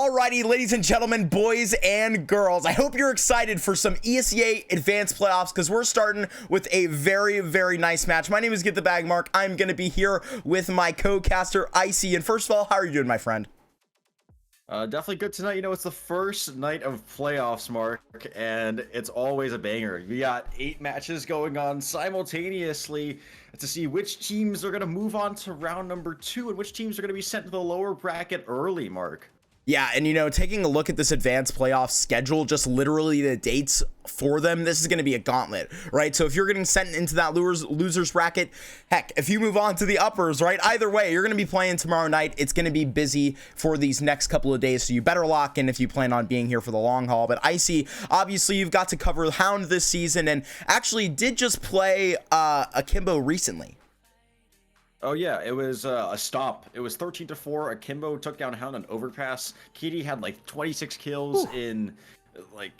Alrighty, ladies and gentlemen, boys and girls, I hope you're excited for some ESEA Advanced Playoffs because we're starting with a very, very nice match. My name is Get the Bag Mark. I'm going to be here with my co-caster, Icee. And first of all, how are you doing, my friend? Definitely good tonight. You know, it's the first night of playoffs, Mark, and it's always a banger. We got 8 matches going on simultaneously to see which teams are going to move on to round number 2 and which teams are going to be sent to the lower bracket early, Mark. Yeah, and you know, taking a look at this advanced playoff schedule, just literally the dates for them, this is going to be a gauntlet, right? So if you're getting sent into that losers bracket, heck, if you move on to the uppers, right? Either way, you're going to be playing tomorrow night. It's going to be busy for these next couple of days, so you better lock in if you plan on being here for the long haul. But Icee, obviously, you've got to cover Hound this season, and actually did just play Akimbo recently. Oh yeah, it was a stop. It was 13-4. Akimbo took down Hound on overpass. Katie had like 26 kills in like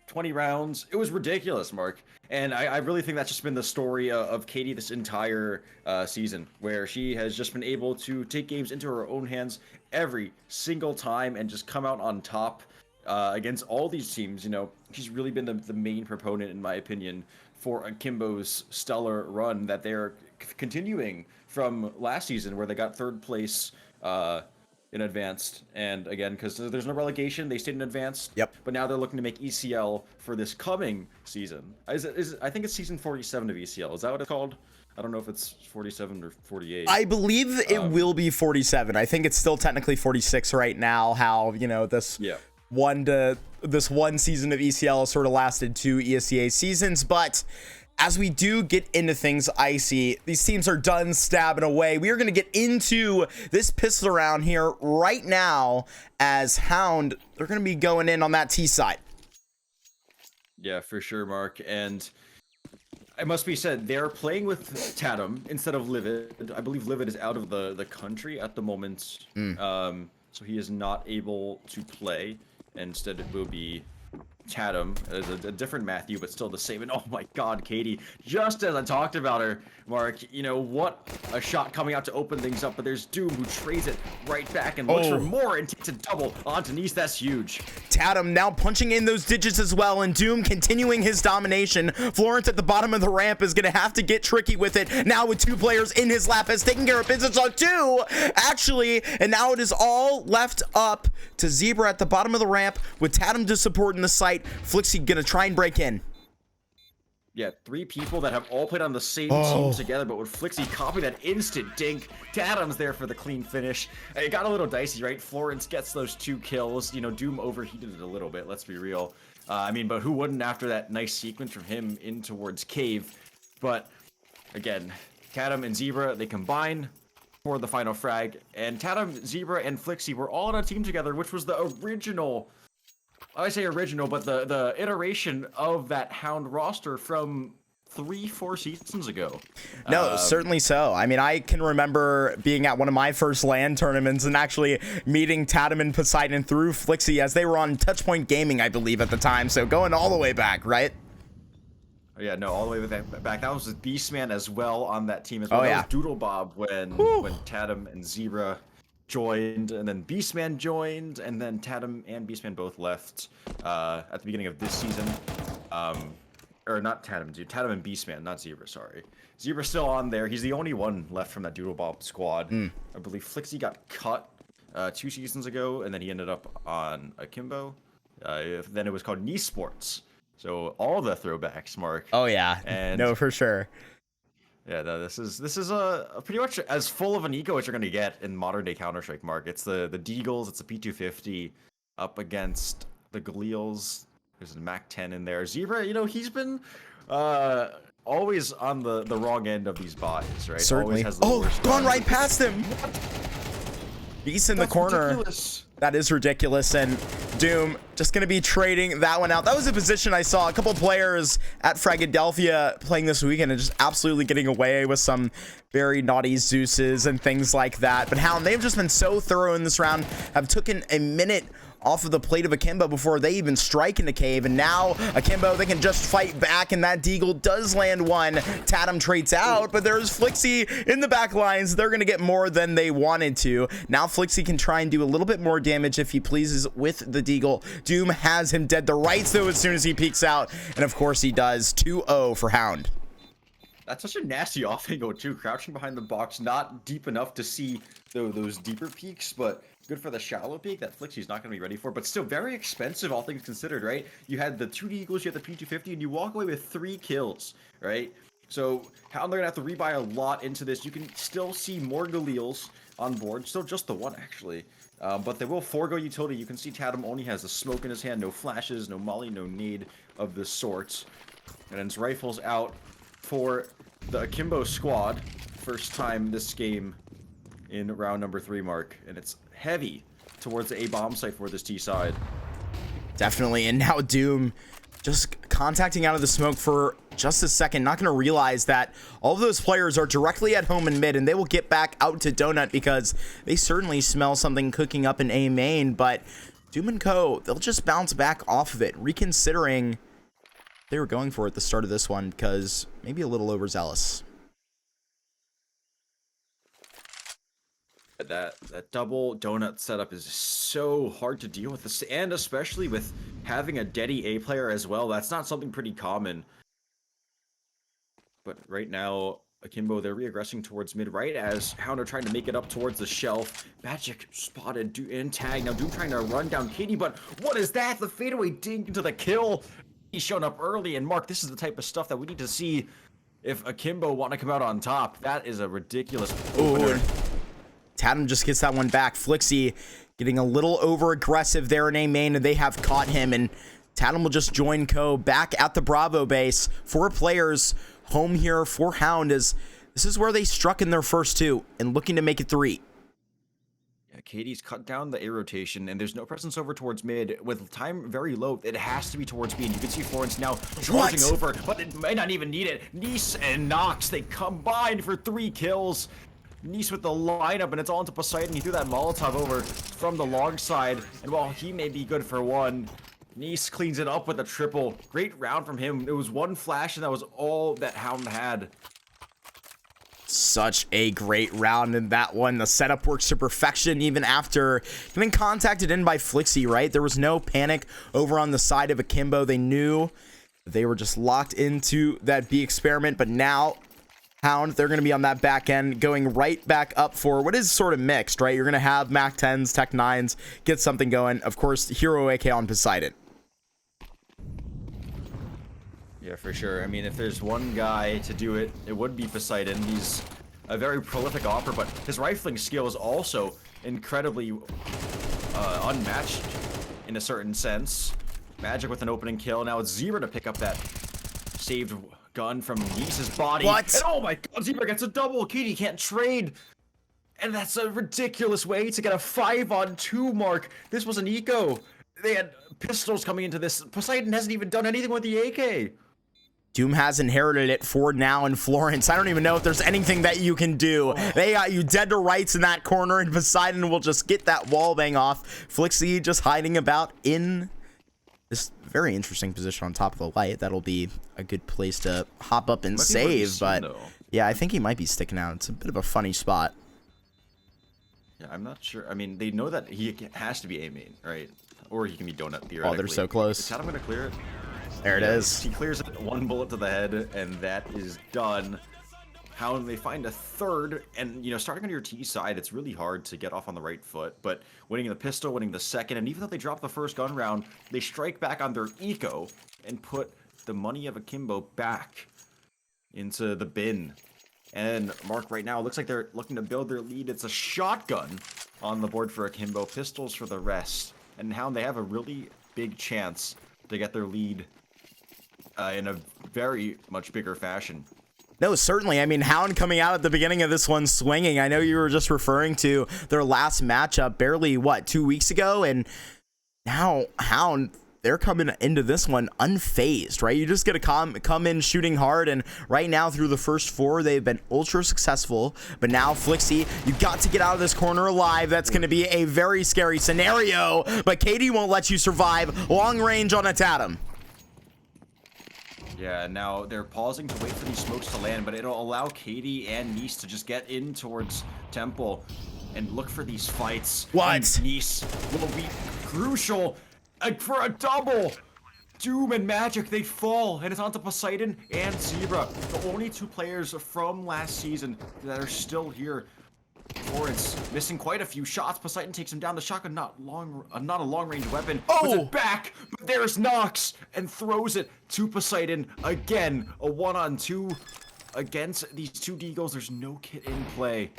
20 rounds. It was ridiculous, Mark. And I really think that's just been the story of Katie this entire season, where she has just been able to take games into her own hands every single time and just come out on top against all these teams. You know, she's really been the main proponent, in my opinion, for Akimbo's stellar run that they're continuing from last season, where they got 3rd place in advanced, and again, because there's no relegation, they stayed in advanced. Yep. But now they're looking to make ECL for this coming season. I think it's season 47 of ECL. Is that what it's called? I don't know if it's 47 or 48. I believe it will be 47. I think it's still technically 46 right now. How, you know, this one season of ECL has sort of lasted 2 ESEA seasons, but as we do get into things, Icee, these teams are done stabbing away. We are going to get into this pistol round here right now as Hound, they're going to be going in on that T side. Yeah, for sure, Mark. And it must be said, they're playing with Tatum instead of Livid. I believe Livid is out of the country at the moment. So he is not able to play. Instead, it will be Tatum, as a different Matthew, but still the same. And oh my God, Katie, just as I talked about her, Mark, you know, what a shot coming out to open things up, but there's Doom who trades it right back and looks for more and takes a double onto Nice. That's huge. Tatum now punching in those digits as well, and Doom continuing his domination. Florence at the bottom of the ramp is going to have to get tricky with it. Now with 2 players in his lap, has taken care of business on 2, actually, and now it is all left up to Zebra at the bottom of the ramp with Tatum to support in the site. Flixie gonna try and break in. Yeah, 3 people that have all played on the same team together, but with Flixie copy that instant dink, Tatum's there for the clean finish. It got a little dicey, right? Florence gets those 2 kills. You know, Doom overheated it a little bit, let's be real. I mean, but who wouldn't after that nice sequence from him in towards Cave? But again, Tatum and Zebra, they combine for the final frag. And Tatum, Zebra, and Flixie were all on a team together, which was the original... I say original, but the iteration of that Hound roster from 3-4 seasons ago. No, certainly so. I mean, I can remember being at one of my first LAN tournaments and actually meeting Tatum and Poseidon through Flixie as they were on Touchpoint Gaming, I believe, at the time. So going all the way back, right? Yeah, no, all the way back. That was Beastman as well on that team as well. Oh, yeah. That was Doodle Bob when Tatum and Zebra joined, and then Beastman joined, and then Tatum and Beastman both left at the beginning of this season. Or not Tatum, dude. Tatum and Beastman, not Zebra, sorry. Zebra's still on there. He's the only one left from that Doodle Bob squad. I believe Flixie got cut 2 seasons ago, and then he ended up on Akimbo. Then it was called Nice Sports. So all the throwbacks, Mark. Oh, yeah. And no, for sure. Yeah, no, this is a pretty much as full of an eco as you're gonna get in modern day Counter-Strike, Mark. It's the Deagles, it's the P250 up against the Gleals. There's a Mac 10 in there. Zebra, you know, he's been always on the wrong end of these buys, right? Certainly. Gone right past him. Beast in the corner. Ridiculous. That is ridiculous, and Doom just going to be trading that one out. That was a position I saw a couple players at Fragadelphia playing this weekend and just absolutely getting away with some very naughty Zeuses and things like that. But Hound, they've just been so thorough in this round, have taken a minute off of the plate of Akimbo before they even strike into cave. And now Akimbo, they can just fight back, and that deagle does land one. Tatum trades out, but there's Flixie in the back lines. They're going to get more than they wanted to. Now Flixie can try and do a little bit more damage if he pleases with the deagle. Doom has him dead to rights though as soon as he peeks out, and of course he does. 2-0 for Hound. That's such a nasty off angle too, crouching behind the box, not deep enough to see those deeper peaks, but good for the shallow peak that Flixie's not going to be ready for, but still very expensive, all things considered, right? You had the 2 Eagles, you had the P250, and you walk away with 3 kills, right? So how they're going to have to rebuy a lot into this. You can still see more Galeels on board, still just the one actually, but they will forego utility. You can see Tatum only has the smoke in his hand, no flashes, no molly, no nade of the sorts, and his rifle's out for the Akimbo squad. First time this game in round number 3, Mark, and it's heavy towards the A bomb site for this T side. Definitely, and now Doom just contacting out of the smoke for just a second, not going to realize that all of those players are directly at home in mid, and they will get back out to Donut because they certainly smell something cooking up in A main. But Doom and Co, they'll just bounce back off of it, reconsidering they were going for it at the start of this one because maybe a little overzealous. That double donut setup is so hard to deal with, this, and especially with having a Deddy A player as well. That's not something pretty common. But right now, Akimbo, they're reaggressing towards mid right as Hound are trying to make it up towards the shelf. Magic spotted in tag. Now Doom trying to run down Katie, but what is that? The fadeaway dink into the kill. He's shown up early, and Mark, this is the type of stuff that we need to see if Akimbo want to come out on top. That is a ridiculous opener. Tatum just gets that one back. Flixie getting a little over aggressive there in A main, and they have caught him, and Tatum will just join Co back at the Bravo base. 4 players home here for Hound, as this is where they struck in their first 2 and looking to make it 3. Yeah, Katie's cut down the A rotation, and there's no presence over towards mid. With time very low, it has to be towards B, and you can see Florence now charging over, but it might not even need it. Icee and Nox, they combined for 3 kills. Icee with the lineup, and it's all into Poseidon. He threw that Molotov over from the long side, and while he may be good for 1, Icee cleans it up with a triple. Great round from him. It was 1 flash, and that was all that Hound had. Such a great round in that one. The setup works to perfection even after getting contacted in by Flixie, right? There was no panic over on the side of Akimbo. They knew they were just locked into that B experiment, but now Hound, they're going to be on that back end, going right back up for what is sort of mixed, right? You're going to have Mac 10s, Tech 9s, get something going. Of course, Hero AK on Poseidon. Yeah, for sure. I mean, if there's one guy to do it, it would be Poseidon. He's a very prolific offer, but his rifling skill is also incredibly unmatched in a certain sense. Magic with an opening kill. Now it's Zebra to pick up that saved gun from Nice's body. What? And oh my god, Zebra gets a double. Katie can't trade. And that's a ridiculous way to get a 5-on-2 mark. This was an eco. They had pistols coming into this. Poseidon hasn't even done anything with the AK. Doom has inherited it for now in Florence. I don't even know if there's anything that you can do. They got you dead to rights in that corner, and Poseidon will just get that wall bang off. Flixie just hiding about in this very interesting position on top of the light. That'll be a good place to hop up and save, but yeah, I think he might be sticking out. It's a bit of a funny spot. Yeah, I'm not sure. I mean, they know that he has to be A main, right? Or he can be donut theoretically. Oh, they're so close. Is Tatum gonna clear it? There it is. He clears it, 1 bullet to the head, and that is done. Hound, they find a third, and you know, starting on your T side, it's really hard to get off on the right foot, but winning the pistol, winning the second, and even though they drop the first gun round, they strike back on their eco and put the money of Akimbo back into the bin. And Mark, right now, looks like they're looking to build their lead. It's a shotgun on the board for Akimbo, pistols for the rest. And Hound, they have a really big chance to get their lead in a very much bigger fashion. No, certainly. I mean, Hound coming out at the beginning of this one swinging. I know you were just referring to their last matchup barely, what, 2 weeks ago? And now Hound, they're coming into this one unfazed, right? You just got to come in shooting hard, and right now through the first 4, they've been ultra successful. But now Flixie, you got to get out of this corner alive. That's going to be a very scary scenario, but Katie won't let you survive long range on a Tatum. Yeah, now they're pausing to wait for these smokes to land, but it'll allow Katie and Icee to just get in towards Temple and look for these fights. What? And Icee will be crucial for a double. Doom and Magic, they fall, and it's onto Poseidon and Zebra, the only 2 players from last season that are still here. Torrance missing quite a few shots. Poseidon takes him down. The shotgun not a long-range weapon. Puts it back, but there's Nox and throws it to Poseidon again. A 1-on-2 against these 2 Deagles. There's no kit in play.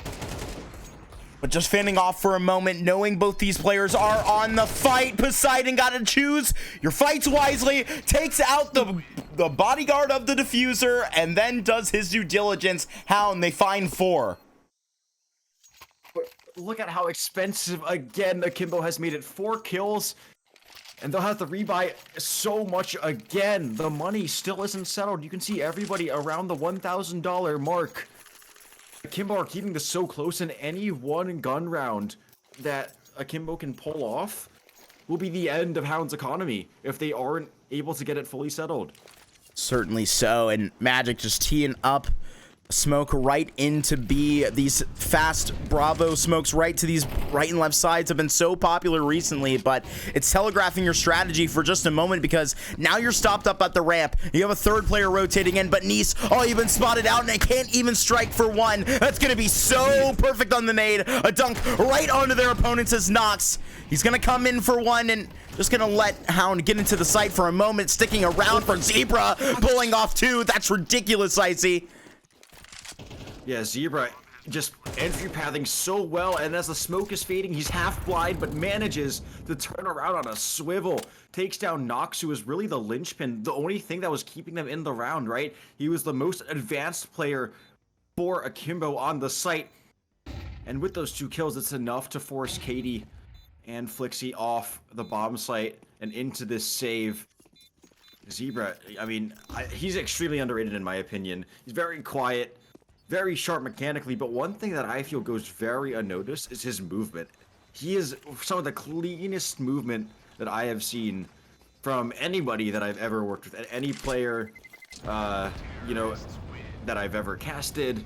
But just fanning off for a moment, knowing both these players are on the fight. Poseidon got to choose your fights wisely, takes out the bodyguard of the diffuser, and then does his due diligence. Hound, they find 4. But look at how expensive, again, Akimbo has made it. 4 kills, and they'll have to rebuy so much again. The money still isn't settled. You can see everybody around the $1,000 mark. Akimbo are keeping this so close, and any one gun round that Akimbo can pull off will be the end of Hound's economy if they aren't able to get it fully settled. Certainly so, and Magic just teeing up smoke right into B. These fast Bravo smokes right to these right and left sides have been so popular recently, but it's telegraphing your strategy for just a moment, because now you're stopped up at the ramp. You have a 3rd player rotating in, but Icee, oh, you've been spotted out, and they can't even strike for 1. That's going to be so perfect on the nade. A dunk right onto their opponents as Nox. He's going to come in for 1 and just going to let Hound get into the site for a moment, sticking around for Zebra, pulling off 2. That's ridiculous, Icee. Yeah, Zebra just entry pathing so well, and as the smoke is fading, he's half blind, but manages to turn around on a swivel. Takes down Nox, who is really the linchpin, the only thing that was keeping them in the round, right? He was the most advanced player for Akimbo on the site. And with those 2 kills, it's enough to force Katie and Flixie off the bomb site and into this save. Zebra, I mean, he's extremely underrated in my opinion. He's very quiet, very sharp mechanically, but one thing that I feel goes very unnoticed is his movement. He is some of the cleanest movement that I have seen from anybody that I've ever worked with, any player, you know, that I've ever casted,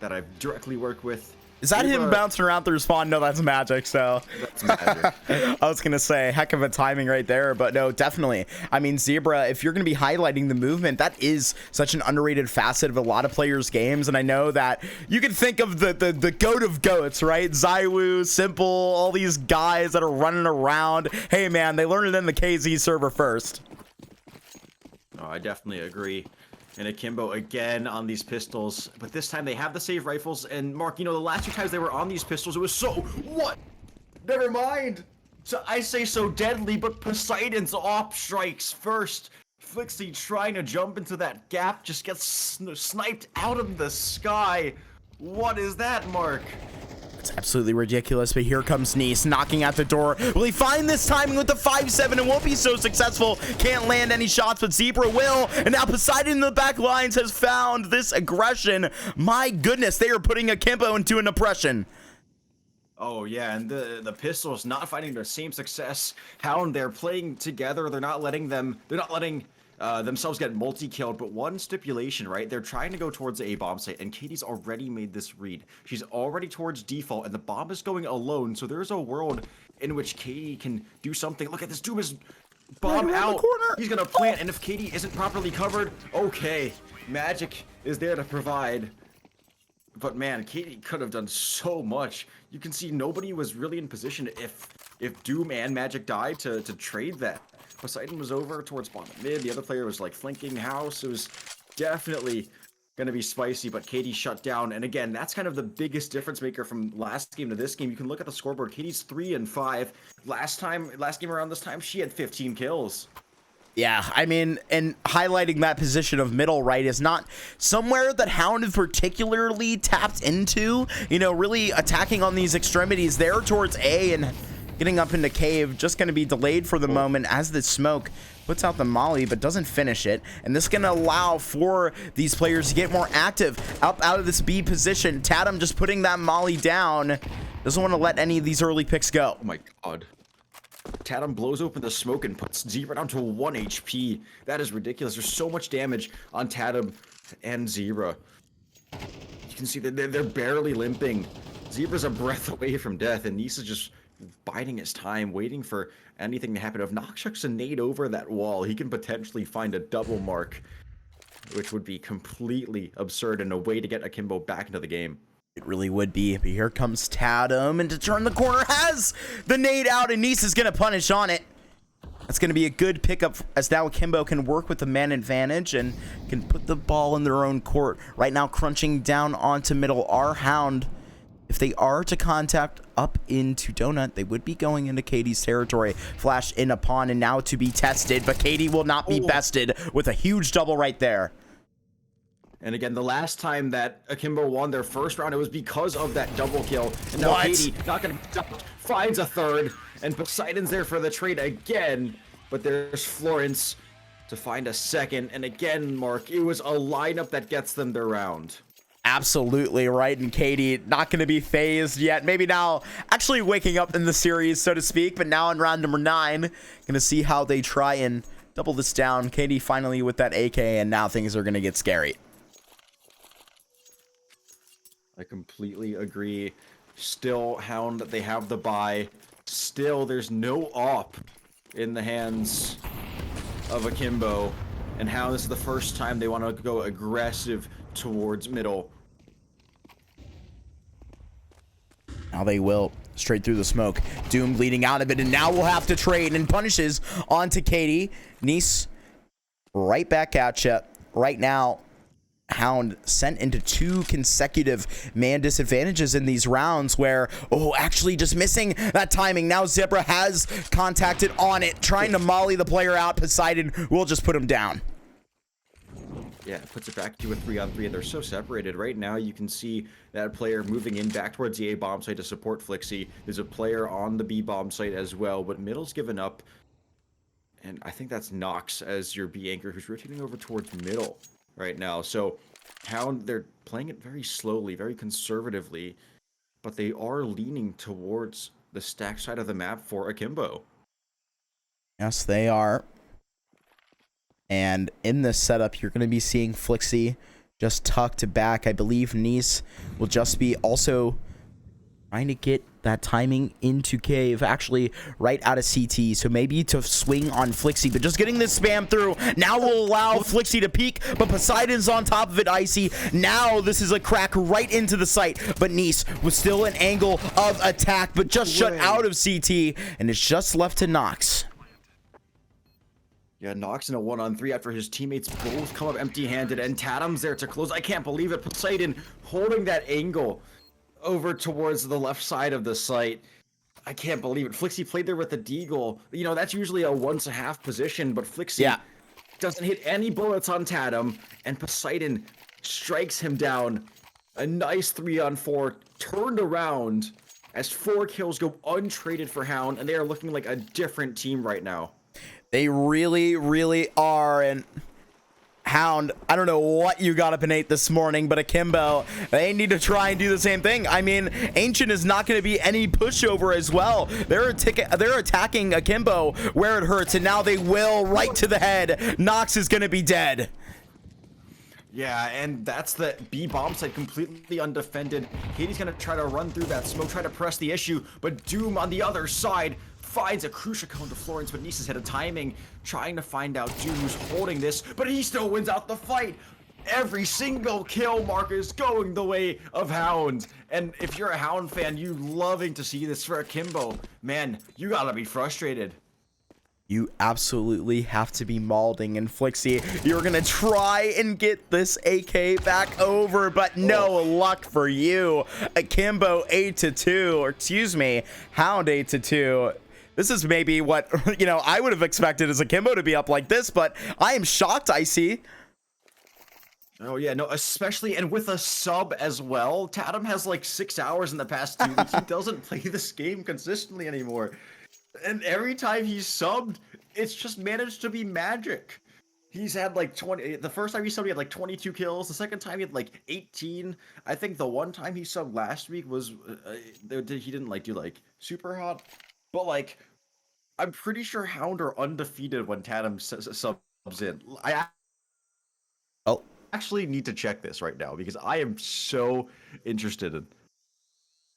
that I've directly worked with. Is that him bouncing around through spawn? No, that's Magic, so. That's Magic. I was going to say, heck of a timing right there, but no, definitely. I mean, Zebra, if you're going to be highlighting the movement, that is such an underrated facet of a lot of players' games, and I know that you can think of the goat of goats, right? Zywoo, Simple, all these guys that are running around. Hey, man, they learned it in the KZ server first. Oh, I definitely agree. And Akimbo again on these pistols, but this time they have the save rifles. And Mark, you know, the last 2 times they were on these pistols, it was so what? Never mind. So I say so deadly, but Poseidon's op strikes first. Flixie trying to jump into that gap just gets sniped out of the sky. What is that, Mark? It's absolutely ridiculous, but here comes Icee knocking at the door. Will he find this timing with the 5-7 and won't be so successful? Can't land any shots, but Zebra will. And now Poseidon in the back lines has found this aggression. My goodness, they are putting Akimbo into an oppression. Oh yeah, and the pistols not finding the same success. Hound, they're playing together. They're not letting themselves get multi-killed, but one stipulation, right? They're trying to go towards the A bomb site, and Katie's already made this read. She's already towards default, and the bomb is going alone, so there's a world in which Katie can do something. Look at this, Doom is bomb right out. the corner. He's gonna plant, and if Katie isn't properly covered, okay, Magic is there to provide. But man, Katie could have done so much. You can see nobody was really in position if Doom and Magic died to trade that. Poseidon was over towards bottom mid. The other player was like flanking house. It was definitely going to be spicy, but Katie shut down. And again, that's kind of the biggest difference maker from last game to this game. You can look at the scoreboard. Katie's 3-5. Last game around this time, she had 15 kills. Yeah, I mean, and highlighting that position of middle, right, is not somewhere that Hound is particularly tapped into, you know, really attacking on these extremities there towards A and getting up into cave, just going to be delayed for the moment as the smoke puts out the molly, but doesn't finish it. And this is going to allow for these players to get more active up out of this B position. Tatum just putting that molly down. Doesn't want to let any of these early picks go. Oh my god. Tatum blows open the smoke and puts Zebra down to 1 HP. That is ridiculous. There's so much damage on Tatum and Zebra. You can see that they're barely limping. Zebra's a breath away from death, and Icee is just biding his time, waiting for anything to happen. If Nox chucks a nade over that wall, he can potentially find a double mark, which would be completely absurd and a way to get Akimbo back into the game. It really would be, but here comes Tatum, and to turn the corner has the nade out, and Icee is going to punish on it. That's going to be a good pickup as now Akimbo can work with the man advantage and can put the ball in their own court. Right now, crunching down onto middle are Hound. If they are to contact up into Donut, they would be going into Katie's territory. Flash in upon and now to be tested, but Katie will not be bested with a huge double right there. And again, the last time that Akimbo won their first round, it was because of that double kill. And now Katie, not going to be stopped, finds a third. And Poseidon's there for the trade again. But there's Florence to find a second. And again, Mark, it was a lineup that gets them their round. Absolutely right. And Katie not going to be phased yet. Maybe now actually waking up in the series, so to speak. But now in round number 9, going to see how they try and double this down. Katie finally with that AK, and now things are going to get scary. I completely agree. Still, Hound, they have the buy. Still, there's no op in the hands of Akimbo. And Hound, this is the first time they want to go aggressive towards middle. Now they will. Straight through the smoke. Doom bleeding out of it, and now we'll have to trade, and punishes onto Katie. Icee right back at you. Right now, Hound sent into 2 consecutive man disadvantages in these rounds where, actually just missing that timing. Now Zebra has contacted on it, trying to molly the player out. Poseidon will just put him down. Yeah, puts it back to a 3-on-3, and they're so separated. Right now, you can see that player moving in back towards the A bomb site to support Flixie. There's a player on the B bomb site as well, but middle's given up. And I think that's Nox as your B anchor, who's rotating over towards middle right now. So Hound, they're playing it very slowly, very conservatively, but they are leaning towards the stack side of the map for Akimbo. Yes, they are. And in this setup, you're going to be seeing Flixie just tucked back. I believe Icee will just be also trying to get that timing into cave, actually right out of CT. So maybe to swing on Flixie, but just getting this spam through. Now will allow Flixie to peek, but Poseidon's on top of it, Icee. Now this is a crack right into the site, but Icee was still an angle of attack, but just shut out of CT, and it's just left to Nox. Yeah, Nox in a 1-on-3 after his teammates both come up empty-handed, and Tatum's there to close. I can't believe it. Poseidon holding that angle over towards the left side of the site. I can't believe it. Flixie played there with the deagle. You know, that's usually a once-a-half position, but Flixie doesn't hit any bullets on Tatum, and Poseidon strikes him down. A nice 3-on-4, turned around as 4 kills go untraded for Hound, and they are looking like a different team right now. They really, really are, and Hound, I don't know what you got up in 8 this morning, but Akimbo, they need to try and do the same thing. I mean, Ancient is not going to be any pushover as well. They're attacking Akimbo where it hurts, and now they will right to the head. Nox is going to be dead. Yeah, and that's the B bomb site completely undefended. Katie's going to try to run through that smoke, try to press the issue, but Doom on the other side finds a crucial cone to Florence, but Nice's had a timing, trying to find out Doom who's holding this, but he still wins out the fight. Every single kill mark is going the way of Hound. And if you're a Hound fan, you loving to see this for Akimbo. Man, you gotta be frustrated. You absolutely have to be mauling, and Flixie, you're gonna try and get this AK back over, but no luck for you. Akimbo 8-2, or excuse me, Hound 8-2. This is maybe what, you know, I would have expected as Akimbo to be up like this, but I am shocked, Icee. Oh yeah, no, especially and with a sub as well. Tatum has like 6 hours in the past 2 weeks. He doesn't play this game consistently anymore. And every time he's subbed, it's just managed to be magic. He's had like 20. The first time he subbed, he had like 22 kills. The second time, he had like 18. I think the one time he subbed last week was he didn't like do like super hot, but like I'm pretty sure Hound are undefeated when Tatum subs in. I Oh, actually need to check this right now because I am so interested in.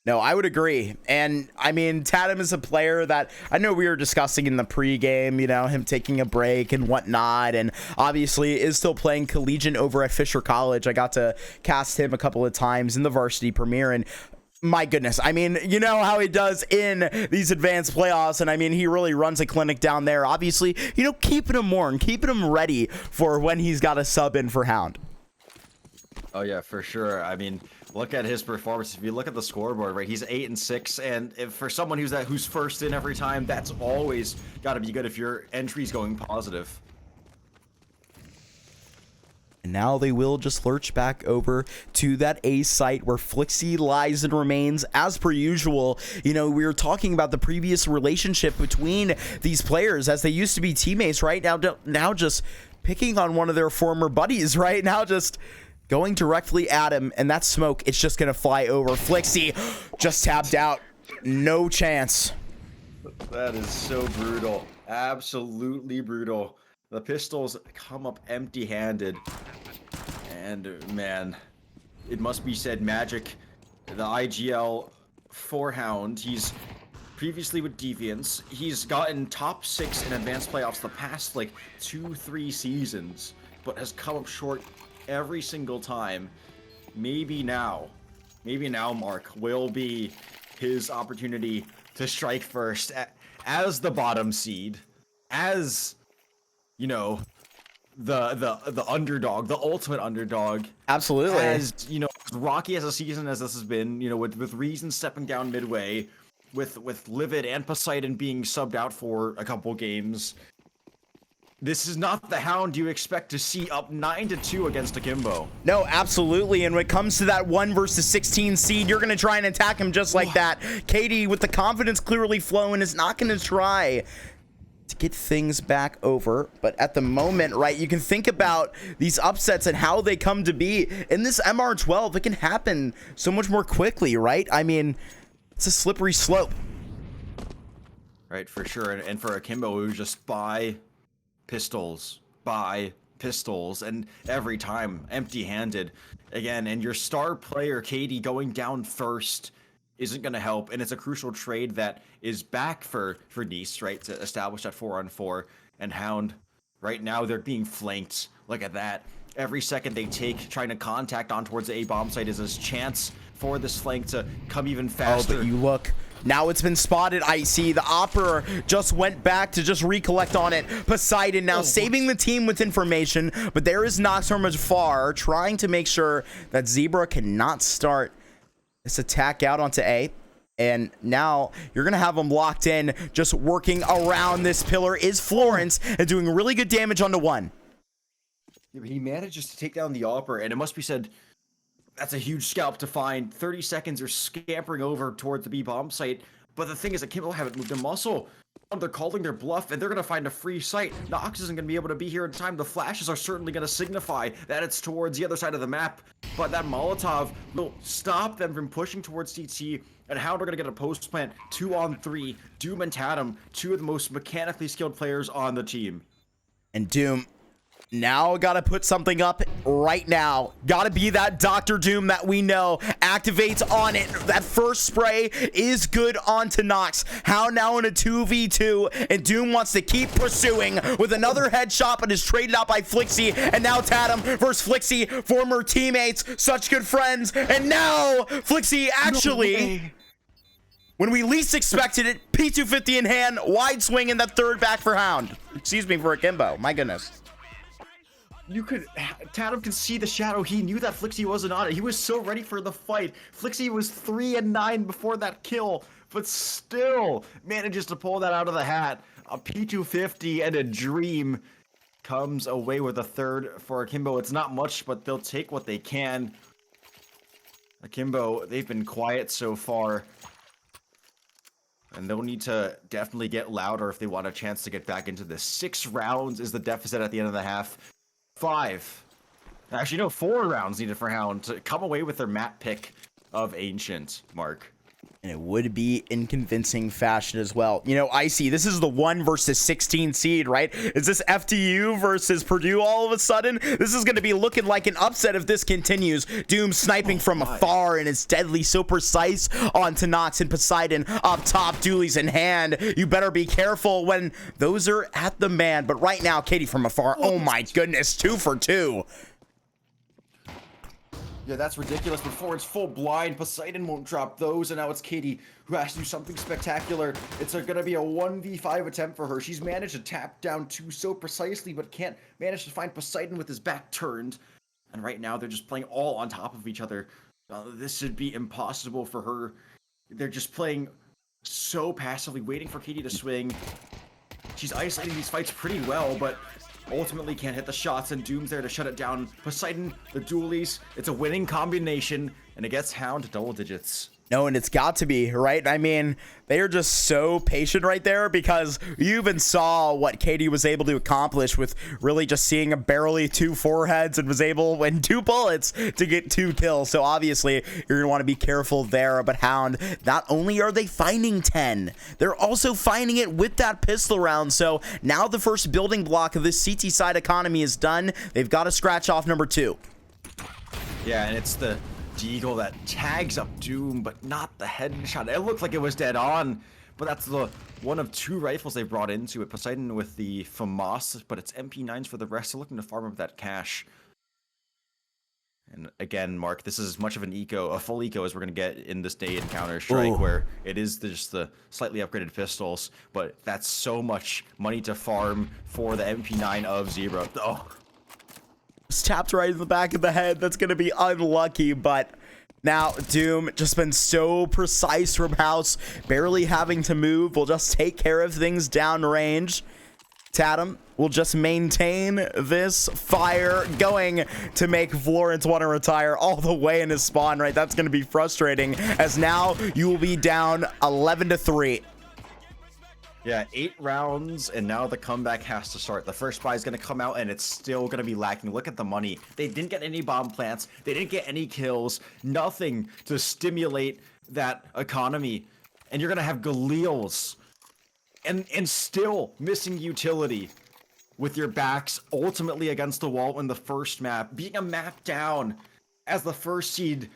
no, I would agree. And I mean, Tatum is a player that I know we were discussing in the pregame, you know, him taking a break and whatnot. And obviously is still playing collegiate over at Fisher College. I got to cast him a couple of times in the varsity premiere. And my goodness, I mean, you know how he does in these advanced playoffs. And I mean, he really runs a clinic down there. Obviously, you know, keeping him warm, keeping him ready for when he's got a sub in for Hound. Oh yeah, for sure. I mean, look at his performance. If you look at the scoreboard, right, he's 8-6, and if for someone who's first in every time, that's always got to be good if your entry's going positive. And now they will just lurch back over to that A site where Flixie lies and remains as per usual. You know, we were talking about the previous relationship between these players as they used to be teammates, right? Now just picking on one of their former buddies, right? Now just going directly at him, and that smoke, it's just going to fly over. Flixie just tapped out. No chance. That is so brutal. Absolutely brutal. The pistols come up empty-handed. And, man, it must be said, Magic, the IGL for Hound, he's previously with Deviants. He's gotten top 6 in advanced playoffs the past, like, 2-3 seasons, but has come up short every single time. Maybe now, Mark, will be his opportunity to strike first as the bottom seed, as, you know, the underdog, the ultimate underdog. Absolutely. As, you know, as rocky as a season as this has been, you know, with Reason stepping down midway, with Livid and Poseidon being subbed out for a couple games. This is not the Hound you expect to see up 9-2 against Akimbo. No, absolutely. And when it comes to that 1 versus 16 seed, you're going to try and attack him just like that. Katie, with the confidence clearly flowing, is not going to try to get things back over. But at the moment, right, you can think about these upsets and how they come to be. In this MR12, it can happen so much more quickly, right? I mean, it's a slippery slope. Right, for sure. And for Akimbo, it was just buy pistols, and every time empty-handed again. And your star player Katie going down first isn't going to help, and it's a crucial trade that is back for Nice, right, to establish that 4-on-4. And Hound, right now they're being flanked. Look at that. Every second they take trying to contact on towards the A bomb site is a chance for this flank to come even faster. Oh, but you look. Now it's been spotted, Icee. The Opera just went back to just recollect on it. Poseidon now saving the team with information, but there is Nox from afar trying to make sure that Zebra cannot start this attack out onto A. And now you're going to have them locked in, just working around this pillar is Florence and doing really good damage onto 1. He manages to take down the Opera, and it must be said, that's a huge scalp to find. 30 seconds are scampering over towards the B bomb site. But the thing is, Akimbo haven't moved a muscle. They're calling their bluff, and they're going to find a free site. Nox isn't going to be able to be here in time. The flashes are certainly going to signify that it's towards the other side of the map. But that Molotov will stop them from pushing towards CT. And Hound are going to get a post plant 2-on-3. Doom and Tatum, 2 of the most mechanically skilled players on the team. And Doom now gotta put something up right now. Gotta be that Dr. Doom that we know. Activates on it. That first spray is good onto Nox. How now in a 2v2, and Doom wants to keep pursuing with another headshot, but is traded out by Flixie. And now Tatum versus Flixie, former teammates, such good friends. And now Flixie actually, when we least expected it, P250 in hand, wide swing in that third back for Hound. Excuse me, for Akimbo. My goodness. Tatum can see the shadow. He knew that Flixie wasn't on it. He was so ready for the fight. Flixie was 3-9 before that kill, but still manages to pull that out of the hat. A P250 and a dream. comes away with a third for Akimbo. It's not much, but they'll take what they can. Akimbo, they've been quiet so far. And they'll need to definitely get louder if they want a chance to get back into this. 6 rounds is the deficit at the end of the half. 5. Actually, no, 4 rounds needed for Hound to come away with their map pick of Ancient, Mark. And it would be in convincing fashion as well. You know, Icee, this is the 1 versus 16 seed, right? Is this FTU versus Purdue all of a sudden? This is going to be looking like an upset if this continues. Doom sniping from afar, and it's deadly, so precise onto Nox and Poseidon up top, dualies in hand. You better be careful when those are at the man. But right now, Katie from afar, oh my goodness, 2 for 2. Yeah, that's ridiculous. Before it's full blind, Poseidon won't drop those, and now it's Katie who has to do something spectacular. It's going to be a 1v5 attempt for her. She's managed to tap down 2 so precisely, but can't manage to find Poseidon with his back turned. And right now, they're just playing all on top of each other. This should be impossible for her. They're just playing so passively, waiting for Katie to swing. She's isolating these fights pretty well, but ultimately can't hit the shots, and Doom's there to shut it down. Poseidon, the dualies, it's a winning combination, and it gets Hound to double digits. No, and it's got to be, right? I mean, they are just so patient right there, because you even saw what Katie was able to accomplish with really just seeing a barely 2 foreheads, and was able, in 2 bullets, to get 2 kills. So obviously, you're going to want to be careful there. But Hound, not only are they finding 10, they're also finding it with that pistol round. So now the first building block of this CT side economy is done. They've got to scratch off number 2. Yeah, and it's the Deagle that tags up Doom, but not the headshot. It looked like it was dead on, but that's the one of 2 rifles they brought into it. Poseidon with the FAMAS, but it's MP9s for the rest. They're looking to farm up that cash. And again, Mark, this is as much of an eco, a full eco, as we're going to get in this day in Counter-Strike, where it is just the slightly upgraded pistols, but that's so much money to farm for the MP9 of Zebra. Oh. Tapped right in the back of the head. That's going to be unlucky, but now Doom just been so precise from house, barely having to move. Will just take care of things downrange. Tatum will just maintain this fire, going to make Florence want to retire all the way in his spawn, right? That's going to be frustrating, as now you will be down 11-3. Yeah, 8 rounds, and now the comeback has to start. The first buy is going to come out, and it's still going to be lacking. Look at the money. They didn't get any bomb plants. They didn't get any kills. Nothing to stimulate that economy. And you're going to have Galils. And still missing utility with your backs ultimately against the wall in the first map. Being a map down as the first seed,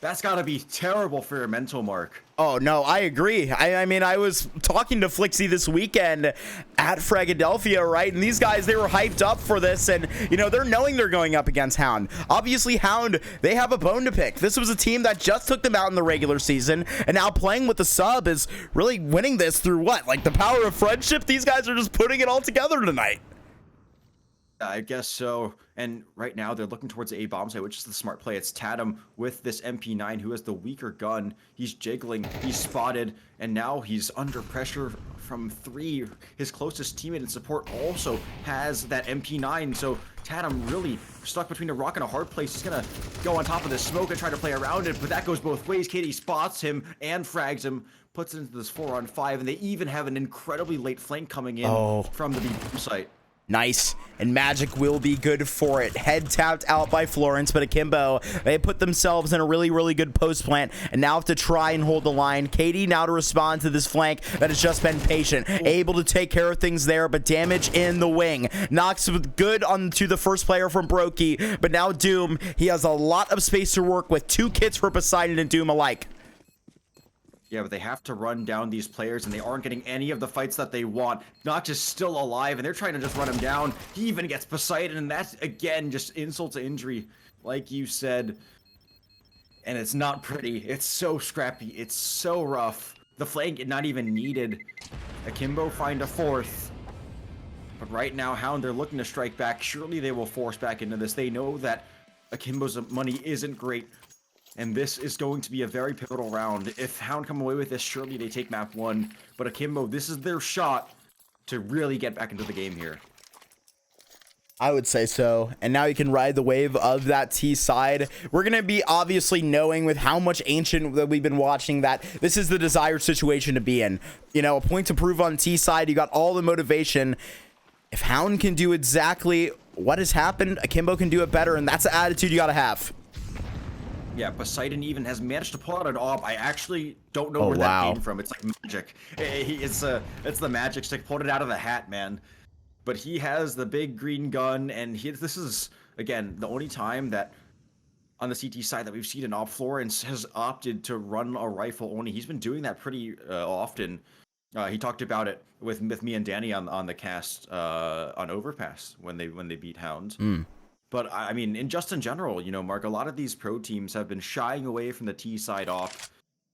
that's got to be terrible for your mental, Mark. Oh, no, I agree. I mean, I was talking to Flixie this weekend at Fragadelphia, right? And these guys, they were hyped up for this. And, you know, they're knowing they're going up against Hound. Obviously, Hound, they have a bone to pick. This was a team that just took them out in the regular season. And now playing with the sub is really winning this through what? Like the power of friendship? These guys are just putting it all together tonight. I guess so. And right now they're looking towards the A bomb site, which is the smart play. It's Tatum with this MP9, who has the weaker gun. He's jiggling, he's spotted, and now he's under pressure from 3. His closest teammate in support also has that MP9, so Tatum really stuck between a rock and a hard place. He's gonna go on top of the smoke and try to play around it, but that goes both ways. Katie spots him and frags him, puts it into this 4-on-5, and they even have an incredibly late flank coming in from the B bomb site. Nice, and Magic will be good for it. Head tapped out by Florence, but Akimbo, they put themselves in a really, really good post plant, and now have to try and hold the line. Katie now to respond to this flank that has just been patient, able to take care of things there, but damage in the wing. Knocks good on to the first player from Brokey, but now Doom, he has a lot of space to work with. 2 kits for Poseidon and Doom alike. Yeah, but they have to run down these players, and they aren't getting any of the fights that they want. Notch is still alive, and they're trying to just run him down. He even gets Poseidon, and that's, again, just insult to injury, like you said. And it's not pretty. It's so scrappy. It's so rough. The flank not even needed. Akimbo find a 4th. But right now, Hound, they're looking to strike back. Surely they will force back into this. They know that Akimbo's money isn't great. And this is going to be a very pivotal round. If Hound come away with this, surely they take map 1. But Akimbo, this is their shot to really get back into the game here. I would say so. And now you can ride the wave of that T side. We're going to be obviously knowing with how much Ancient that we've been watching that this is the desired situation to be in. You know, a point to prove on T side. You got all the motivation. If Hound can do exactly what has happened, Akimbo can do it better. And that's the attitude you got to have. Yeah, Poseidon even has managed to pull out an AWP. I actually don't know where that came from. It's like magic. It's the magic stick. Pulled it out of the hat, man. But he has the big green gun, and this is, again, the only time that on the CT side that we've seen an AWP Florence has opted to run a rifle only. He's been doing that pretty often. He talked about it with me and Danny on the cast on Overpass when they beat Hound. But I mean, in general, you know, Mark, a lot of these pro teams have been shying away from the T side off.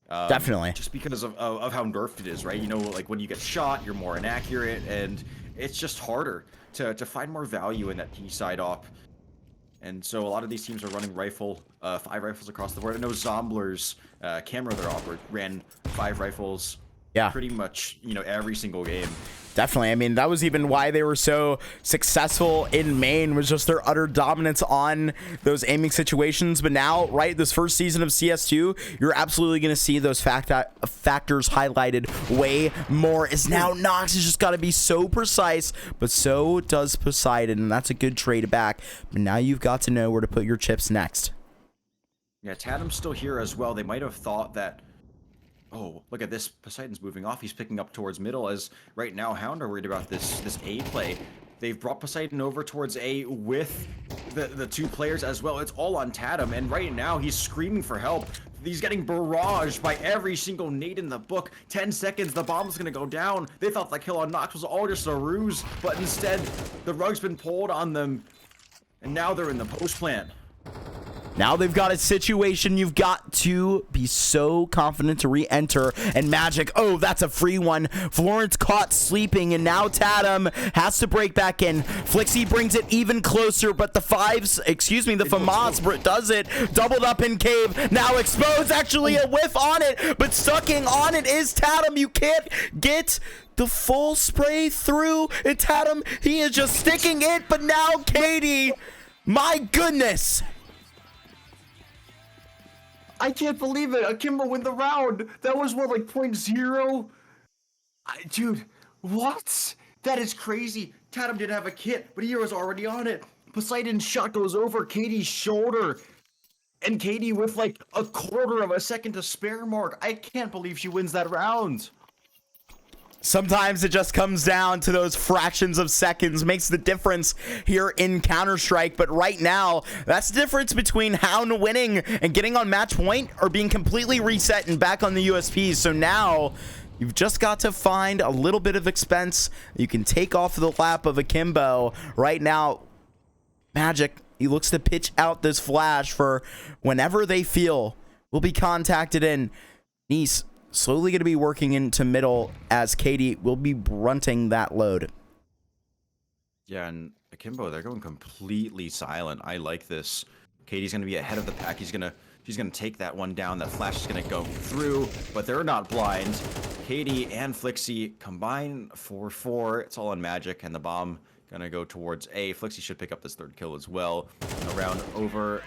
Definitely. Just because of how nerfed it is, right? You know, like when you get shot, you're more inaccurate, and it's just harder to find more value in that T side op. And so a lot of these teams are running 5 rifles across the board. I know Zombler's camera their op ran 5 rifles. Yeah. Pretty much, you know, every single game. Definitely. I mean, that was even why they were so successful in main, was just their utter dominance on those aiming situations. But now, right, this first season of CS2, you're absolutely going to see those factors highlighted way more. Is now Nox has just got to be so precise, but so does Poseidon, and that's a good trade back. But now you've got to know where to put your chips next. Yeah, Tatum's still here as well. They might have thought that, oh, look at this. Poseidon's moving off. He's picking up towards middle, as right now Hound are worried about this A play. They've brought Poseidon over towards A with the 2 players as well. It's all on Tatum, and right now he's screaming for help. He's getting barraged by every single nade in the book. 10 seconds, the bomb's gonna go down. They thought that kill on Nox was all just a ruse, but instead, the rug's been pulled on them, and now they're in the post plant. Now they've got a situation. You've got to be so confident to re-enter. And Magic, oh, that's a free one. Florence caught sleeping, and now Tatum has to break back in. Flixie brings it even closer, but the FAMAS does it. Doubled up in cave. Now exposed, actually a whiff on it, but sucking on it is Tatum. You can't get the full spray through. And Tatum, he is just sticking it, but now Katie, my goodness. I can't believe it. Akimbo win the round. That was what, like 0.0? Dude, what? That is crazy. Tatum didn't have a kit, but he was already on it. Poseidon's shot goes over Katie's shoulder. And Katie with like a quarter of a second to spare, Mark. I can't believe she wins that round. Sometimes it just comes down to those fractions of seconds, makes the difference here in Counter-Strike. But right now, that's the difference between Hound winning and getting on match point or being completely reset and back on the USPs. So now you've just got to find a little bit of expense you can take off the lap of Akimbo. Right now, Magic, he looks to pitch out this flash for whenever they feel will be contacted in. Icee slowly going to be working into middle as Katie will be brunting that load. Yeah, and Akimbo, they're going completely silent. I like this. Katie's going to be ahead of the pack. She's going to take that one down. That flash is going to go through, but they're not blind. Katie and Flixie combine for 4. It's all on Magic, and the bomb going to go towards A. Flixie should pick up this 3rd kill as well. Around over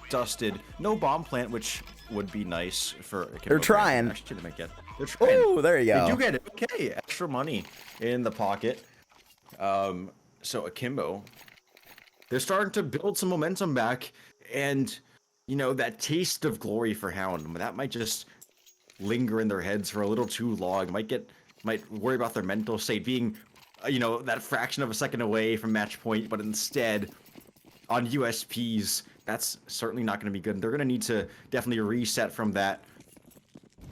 dusted. No bomb plant, which would be nice for Akimbo. They're trying. They're trying. Oh, there you go. They do get it. Okay, extra money in the pocket. So Akimbo, they're starting to build some momentum back, and you know that taste of glory for Hound, that might just linger in their heads for a little too long. Might worry about their mental state being, you know, that fraction of a second away from match point, but instead on USPs, that's certainly not going to be good. They're going to need to definitely reset from that.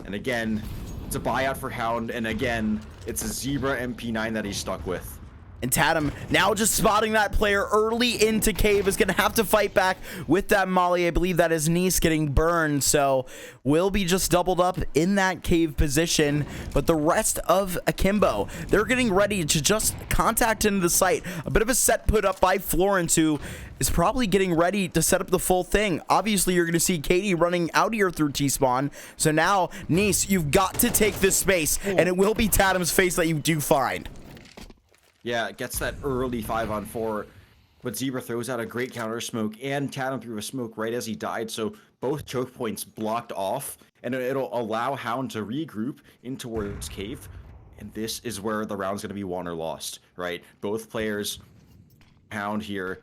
And again, it's a buyout for Hound, and again, it's a Zebra MP9 that he's stuck with. And Tatum now just spotting that player early into cave is going to have to fight back with that molly. I believe that is Icee getting burned, so will be just doubled up in that cave position. But the rest of Akimbo, they're getting ready to just contact into the site. A bit of a set put up by Florence, who is probably getting ready to set up the full thing. Obviously, you're going to see Katie running out here through T-spawn. So now, Icee, you've got to take this space, and it will be Tatum's face that you do find. Yeah, it gets that early 5-on-4 But Zebra throws out a great counter smoke, and Tatum threw a smoke right as he died, so both choke points blocked off, and it'll allow Hound to regroup in towards Cave. And this is where the round's going to be won or lost, right? Both players, Hound here,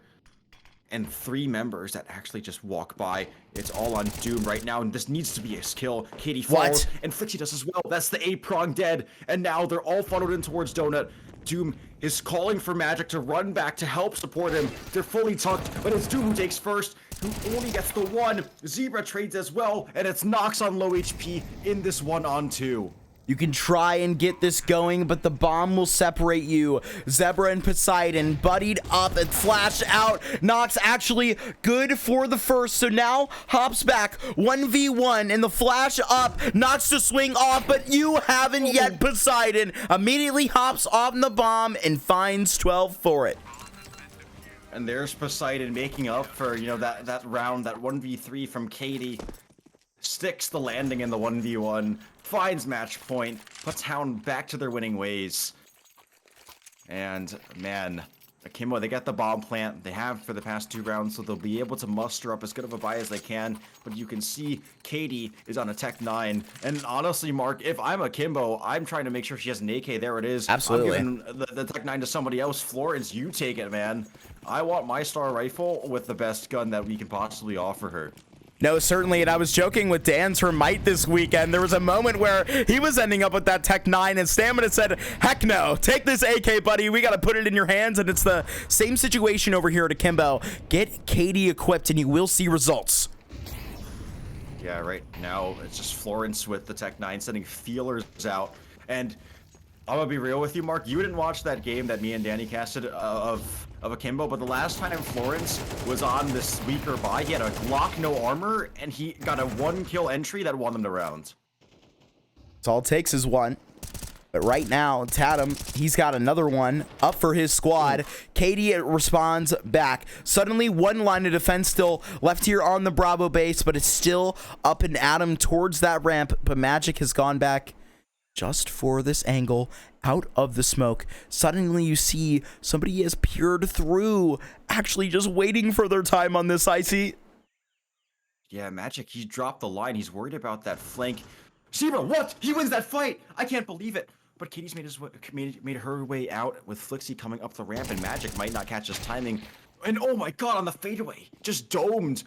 and 3 members that actually just walk by. It's all on Doom right now, and this needs to be a skill. Katie falls, and Flixie does as well. That's the A-prong dead, and now they're all funneled in towards Donut. Doom is calling for Magic to run back to help support him. They're fully tucked, but it's Doom who takes first, who only gets the 1. Zebra trades as well, and it's Nox on low HP in this 1-on-2. You can try and get this going, but the bomb will separate you. Zebra and Poseidon buddied up and flash out. Nox actually good for the first, so now hops back 1v1 and the flash up. Nox to swing off, but you haven't yet. Poseidon immediately hops on the bomb and finds 12 for it. And there's Poseidon making up for, you know, that round, that 1v3 from Katie. Sticks the landing in the 1v1, finds match point, puts Hound back to their winning ways. And man, Akimbo, they got the bomb plant they have for the past 2 rounds, so they'll be able to muster up as good of a buy as they can. But you can see Katie is on a Tech 9. And honestly, Mark, if I'm Akimbo, I'm trying to make sure she has an AK. There it is. Absolutely. I'm giving the Tech 9 to somebody else. Florence, you take it, man. I want my star rifle with the best gun that we can possibly offer her. No, certainly, and I was joking with Dan's for Might this weekend. There was a moment where he was ending up with that Tech 9, and Stamina said, heck no, take this AK, buddy. We got to put it in your hands, and it's the same situation over here at Akimbo. Get Katie equipped, and you will see results. Yeah, right now, it's just Florence with the Tech 9 sending feelers out, and I'm gonna be real with you, Mark. You didn't watch that game that me and Danny casted of Akimbo, but the last time Florence was on this weaker buy, he had a Glock, no armor, and he got a 1-kill entry that won them the round. It's all it takes is 1. But right now, Tatum, he's got another one up for his squad. Katie responds back. Suddenly, 1 line of defense still left here on the Bravo base, but it's still up and Adam towards that ramp. But Magic has gone back just for this angle out of the smoke. Suddenly you see somebody has peered through, actually just waiting for their time on this, Icee. Yeah, Magic, he dropped the line. He's worried about that flank. Zebra, what? He wins that fight! I can't believe it. But Katie's made her way out with Flixie coming up the ramp, and Magic might not catch his timing. And oh my god, on the fadeaway, just domed.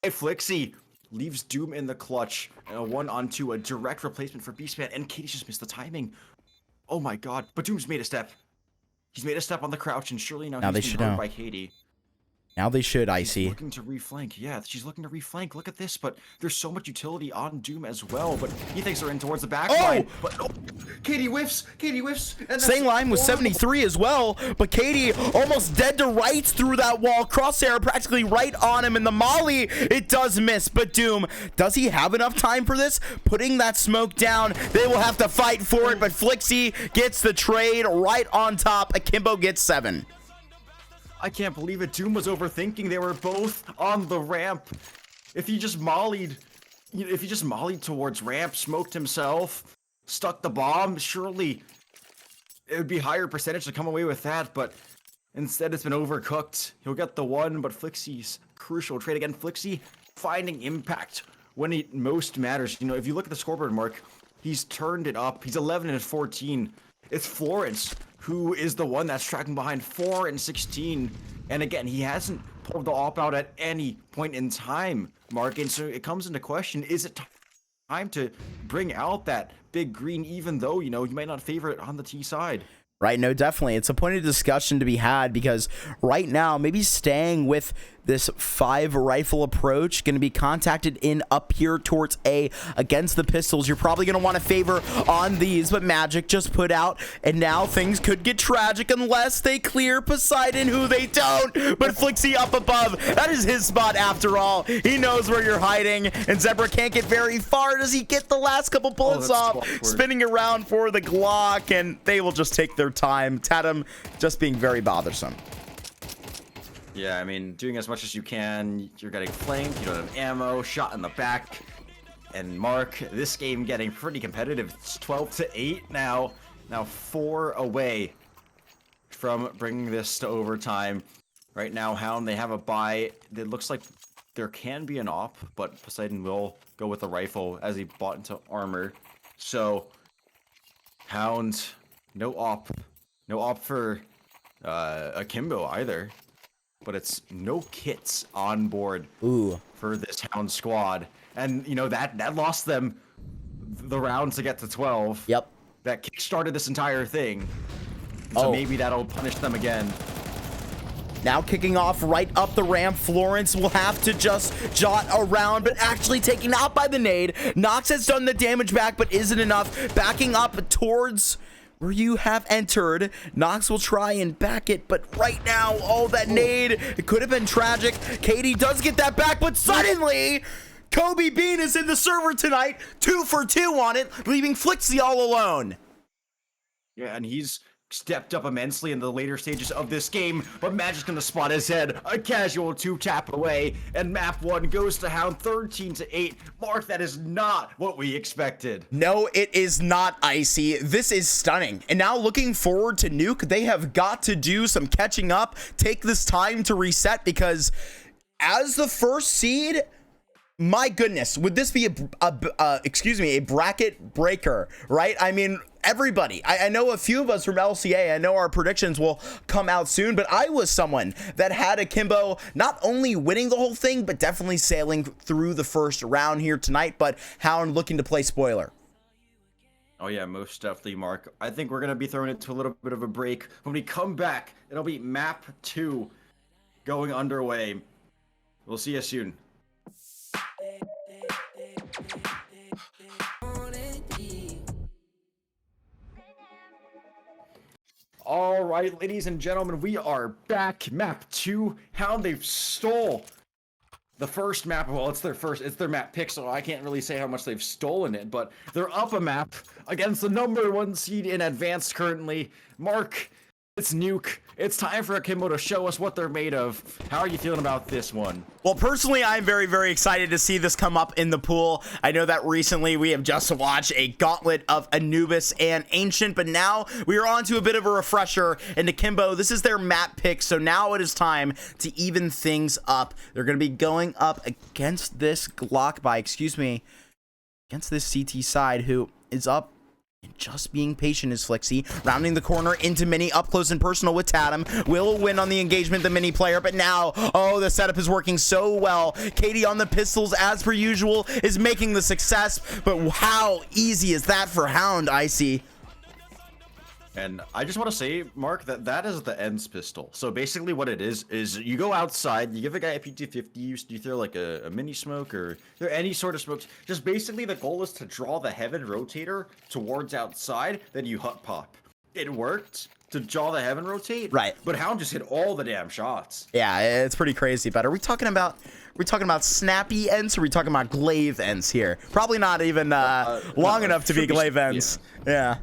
Hey, Flixie leaves Doom in the clutch, and a 1-on-2, a direct replacement for Beastman, and Katie just missed the timing. Oh my god, but Doom's made a step. He's made a step on the crouch, and surely now he's been hurt by Katie. Now they should, Icee. Looking to reflank. Yeah, she's looking to reflank. Look at this, but there's so much utility on Doom as well, but he thinks they're in towards the back line. But Katie whiffs. And same line with 73 as well, but Katie almost dead to rights through that wall. Crosshair practically right on him, and the molly, it does miss. But Doom, does he have enough time for this? Putting that smoke down, they will have to fight for it, but Flixie gets the trade right on top. Akimbo gets 7. I can't believe it. Doom was overthinking. They were both on the ramp. If he just mollied, towards ramp, smoked himself, stuck the bomb, surely it would be higher percentage to come away with that. But instead, it's been overcooked. He'll get the 1, but Flixie's crucial trade again. Flixie finding impact when it most matters. You know, if you look at the scoreboard, Mark, he's turned it up. He's 11 and 14. It's Florence who is the one that's tracking behind 4 and 16. And again, he hasn't pulled the op out at any point in time, Mark. And so it comes into question, is it time to bring out that big green, even though, you know, you might not favor it on the T side? Right, no, definitely. It's a point of discussion to be had, because right now, maybe staying with this 5 rifle approach, going to be contacted in up here towards A against the pistols. You're probably going to want to favor on these, but Magic just put out, and now things could get tragic unless they clear Poseidon, who they don't. But Flixie up above, that is his spot after all. He knows where you're hiding, and Zebra can't get very far. Does he get the last couple bullets off? Awkward. Spinning around for the Glock, and they will just take their time. Tatum just being very bothersome. Yeah, I mean, doing as much as you can. You're getting flanked, you don't have ammo, shot in the back. And Mark, this game getting pretty competitive. It's 12-8 now. Now 4 away from bringing this to overtime. Right now, Hound, they have a buy. It looks like there can be an op, but Poseidon will go with the rifle as he bought into armor. So, Hound, no op. No op for Akimbo either. But it's no kits on board for this Hound squad. And, you know, that lost them the rounds to get to 12. Yep. That kickstarted this entire thing. So maybe that'll punish them again. Now kicking off right up the ramp. Florence will have to just jot around, but actually taken out by the nade. Nox has done the damage back, but isn't enough. Backing up towards where you have entered. Nox will try and back it, but right now, that nade, it could have been tragic. Katie does get that back, but suddenly, Kobe Bean is in the server tonight. 2 for 2 on it, leaving Flixie all alone. Yeah, and he's stepped up immensely in the later stages of this game, but Magic's gonna spot his head. A casual 2-tap away, and map 1 goes to Hound 13-8. Mark, that is not what we expected. No, it is not, Icee. This is stunning. And now looking forward to Nuke, they have got to do some catching up, take this time to reset, because as the first seed, my goodness, would this be a bracket breaker, right? I mean, everybody, I know a few of us from LCA, I know our predictions will come out soon, but I was someone that had Akimbo not only winning the whole thing, but definitely sailing through the first round here tonight. But Hound looking to play spoiler. Oh yeah, most definitely, Mark. I think we're gonna be thrown into a little bit of a break. When we come back, it'll be map 2 going underway. We'll see you soon. All right, ladies and gentlemen, we are back. Map 2. Hound, they've stole the first map. Well, it's their map pick, so I can't really say how much they've stolen it, but they're up a map against the #1 seed in advanced currently. Mark, it's Nuke. It's time for Akimbo to show us what they're made of. How are you feeling about this one? Well, personally, I'm very, very excited to see this come up in the pool. I know that recently we have just watched a gauntlet of Anubis and Ancient, but now we are on to a bit of a refresher. And Akimbo, this is their map pick, so now it is time to even things up. They're going to be going up against this against this CT side, who is up. And just being patient is Flixie, rounding the corner into Mini, up close and personal with Tatum. Will win on the engagement, the Mini player, but now, the setup is working so well. Katie on the pistols, as per usual, is making the success, but how easy is that for Hound, Icee? And I just want to say, Mark, that is the ends pistol. So basically what it is you go outside, you give a guy a PT-50, you throw like a mini smoke or any sort of smokes. Just basically the goal is to draw the heaven rotator towards outside, then you hut pop. It worked to draw the heaven rotate. Right. But Hound just hit all the damn shots. Yeah, it's pretty crazy, but are we talking about snappy ends, or are we talking about glaive ends here? Probably not even long enough to be glaive ends. Yeah.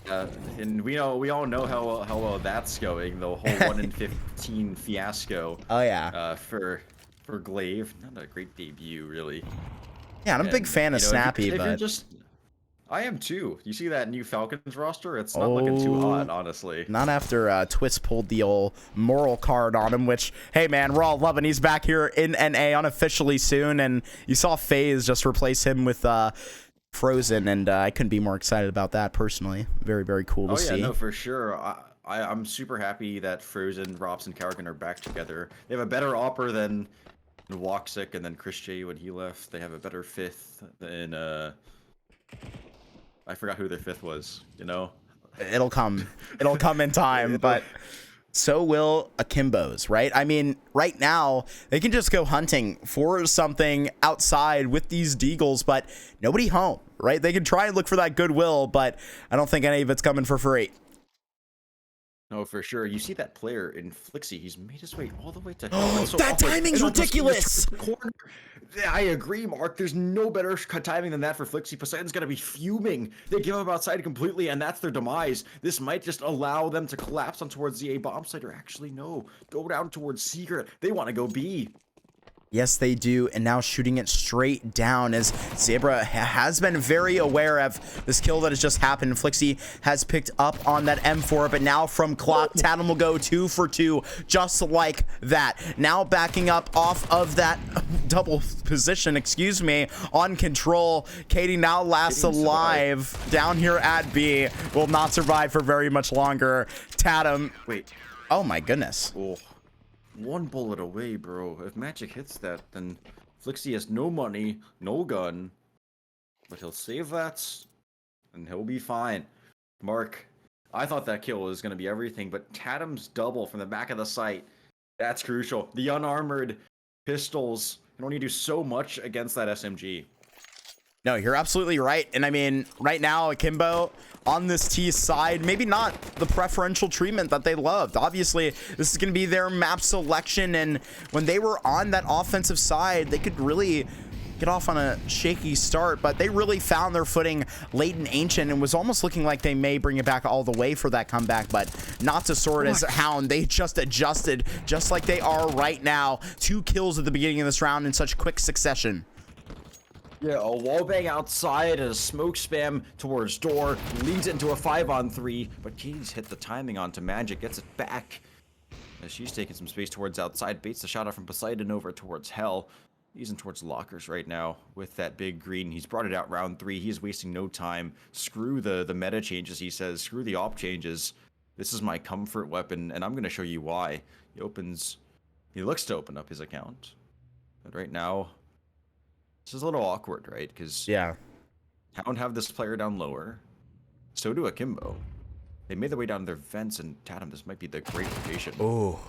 Yeah, and we all know how well that's going. The whole 1 in 15 fiasco. Oh yeah. For Glaive, not a great debut really. Yeah, I'm a big fan of Snappy, but I am too. You see that new Falcons roster? It's not looking too hot, honestly. Not after Twist pulled the old moral card on him, which, hey man, we're all loving. He's back here in NA unofficially soon, and you saw FaZe just replace him with Frozen, and I couldn't be more excited about that personally. Very, very cool to see. Oh yeah, no, for sure. I'm super happy that Frozen, Rops, and Karrigan are back together. They have a better opper than Woxic and then Chris J when he left. They have a better fifth than I forgot who their fifth was. You know, it'll come in time, but so will Akimbo's, right? I mean, right now, they can just go hunting for something outside with these deagles, but nobody home, right? They can try and look for that goodwill, but I don't think any of it's coming for free. No, for sure. You see that player in Flixie, he's made his way all the way to... that timing's ridiculous! I agree, Mark. There's no better timing than that for Flixie. Poseidon's going to be fuming. They give up outside completely, and that's their demise. This might just allow them to collapse on towards the A bomb site, or actually, no. Go down towards Secret. They want to go B. Yes, they do, and now shooting it straight down as Zebra has been very aware of this kill that has just happened. Flixie has picked up on that M4, but now from clock, Tatum will go 2 for 2, just like that. Now backing up off of that double position, excuse me, on control. Katie now last alive down here at B, will not survive for very much longer. Tatum, wait, oh my goodness. Oh. One bullet away, bro. If Magic hits that, then Flixie has no money, no gun, but he'll save that, and he'll be fine. Mark, I thought that kill was going to be everything, but Tatum's double from the back of the site, that's crucial. The unarmored pistols can only do so much against that SMG. No, you're absolutely right. And I mean, right now, Akimbo on this T side, maybe not the preferential treatment that they loved. Obviously, this is going to be their map selection. And when they were on that offensive side, they could really get off on a shaky start, but they really found their footing late in Ancient and was almost looking like they may bring it back all the way for that comeback, but not to Sword as Hound. They just adjusted just like they are right now. 2 kills at the beginning of this round in such quick succession. Yeah, a wallbang outside and a smoke spam towards door leads into a 5-on-3, but Katie's hit the timing onto Magic, gets it back. As she's taking some space towards outside, baits the shot out from Poseidon over towards Hell. He's in towards lockers right now with that big green. He's brought it out round 3. He's wasting no time. Screw the meta changes, he says. Screw the op changes. This is my comfort weapon, and I'm going to show you why. He looks to open up his account. But right now, this is a little awkward, right? Because yeah, Hound have this player down lower. So do Akimbo. They made their way down their vents, and Tatum, this might be the great location. Oh.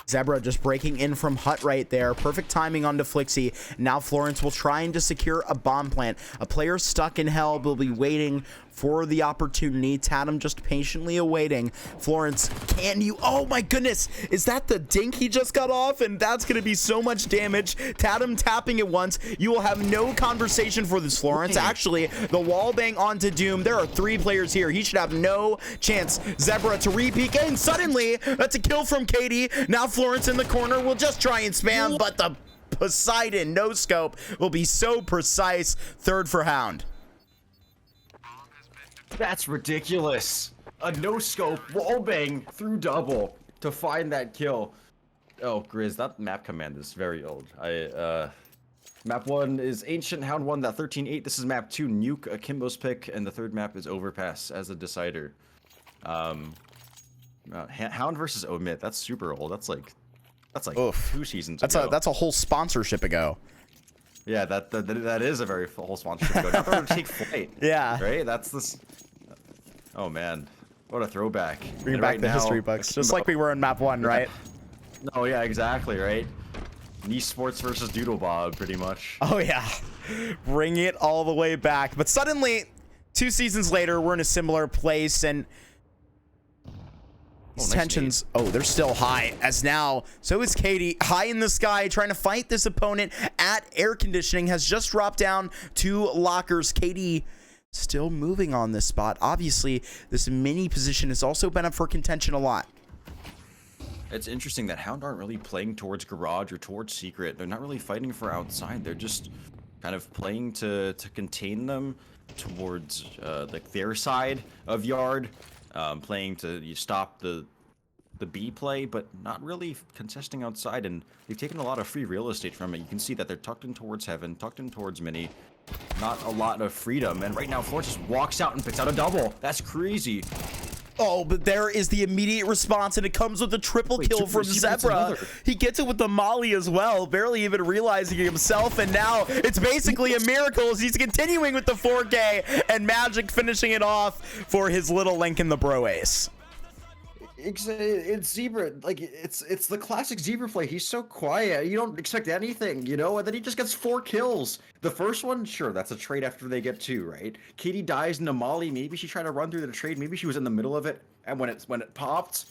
Zebra just breaking in from Hut right there. Perfect timing onto Flixie. Now Florence will try to secure a bomb plant. A player stuck in Hell will be waiting for the opportunity. Tatum just patiently awaiting. Florence, can you? Oh my goodness. Is that the dink he just got off? And that's going to be so much damage. Tatum tapping it once. You will have no conversation for this, Florence. Actually, the wall bang onto Doom. There are 3 players here. He should have no chance. Zebra to re-peek, and suddenly that's a kill from Katie. Now Florence in the corner will just try and spam, but the Poseidon no scope will be so precise. 3rd for Hound. That's ridiculous. A no-scope wallbang through double to find that kill. Oh, Grizz, that map command is very old. Map 1 is Ancient, Hound 1, that 13-8. This is map 2, Nuke, Akimbo's pick, and the 3rd map is Overpass as a decider. Hound versus Omit, that's super old. That's like Oof. 2 seasons ago. That's a whole sponsorship ago. Yeah, that is a very whole sponsorship ago. Now they're gonna take flight. Yeah. Right? That's this. Oh man, what a throwback. Bring back the history books, just like we were in map 1, right? Oh yeah, exactly, right? Nice Sports versus Doodlebob, pretty much. Oh yeah, bring it all the way back. But suddenly, 2 seasons later, we're in a similar place, and these tensions, they're still high, as now, so is Katie, high in the sky, trying to fight this opponent at air conditioning, has just dropped down to lockers. Katie still moving on this spot. Obviously, this mini position has also been up for contention a lot. It's interesting that Hound aren't really playing towards Garage or towards Secret. They're not really fighting for outside. They're just kind of playing to contain them towards like their side of Yard. Playing to stop the B play, but not really contesting outside, and they've taken a lot of free real estate from it. You can see that they're tucked in towards Heaven, tucked in towards Mini. Not a lot of freedom, and right now Florence just walks out and picks out a double. That's crazy. Oh, but there is the immediate response, and it comes with a triple kill from Zebra. He gets it with the molly as well, barely even realizing it himself, and now it's basically a miracle as he's continuing with the 4K, and Magic finishing it off for his little link in the bro ace. It's Zebra, like it's the classic Zebra play. He's so quiet, you don't expect anything, you know, and then he just gets 4 kills. The first one, sure, that's a trade after they get 2, right? Katie dies in a molly. Maybe she tried to run through the trade. Maybe she was in the middle of it, and when it popped,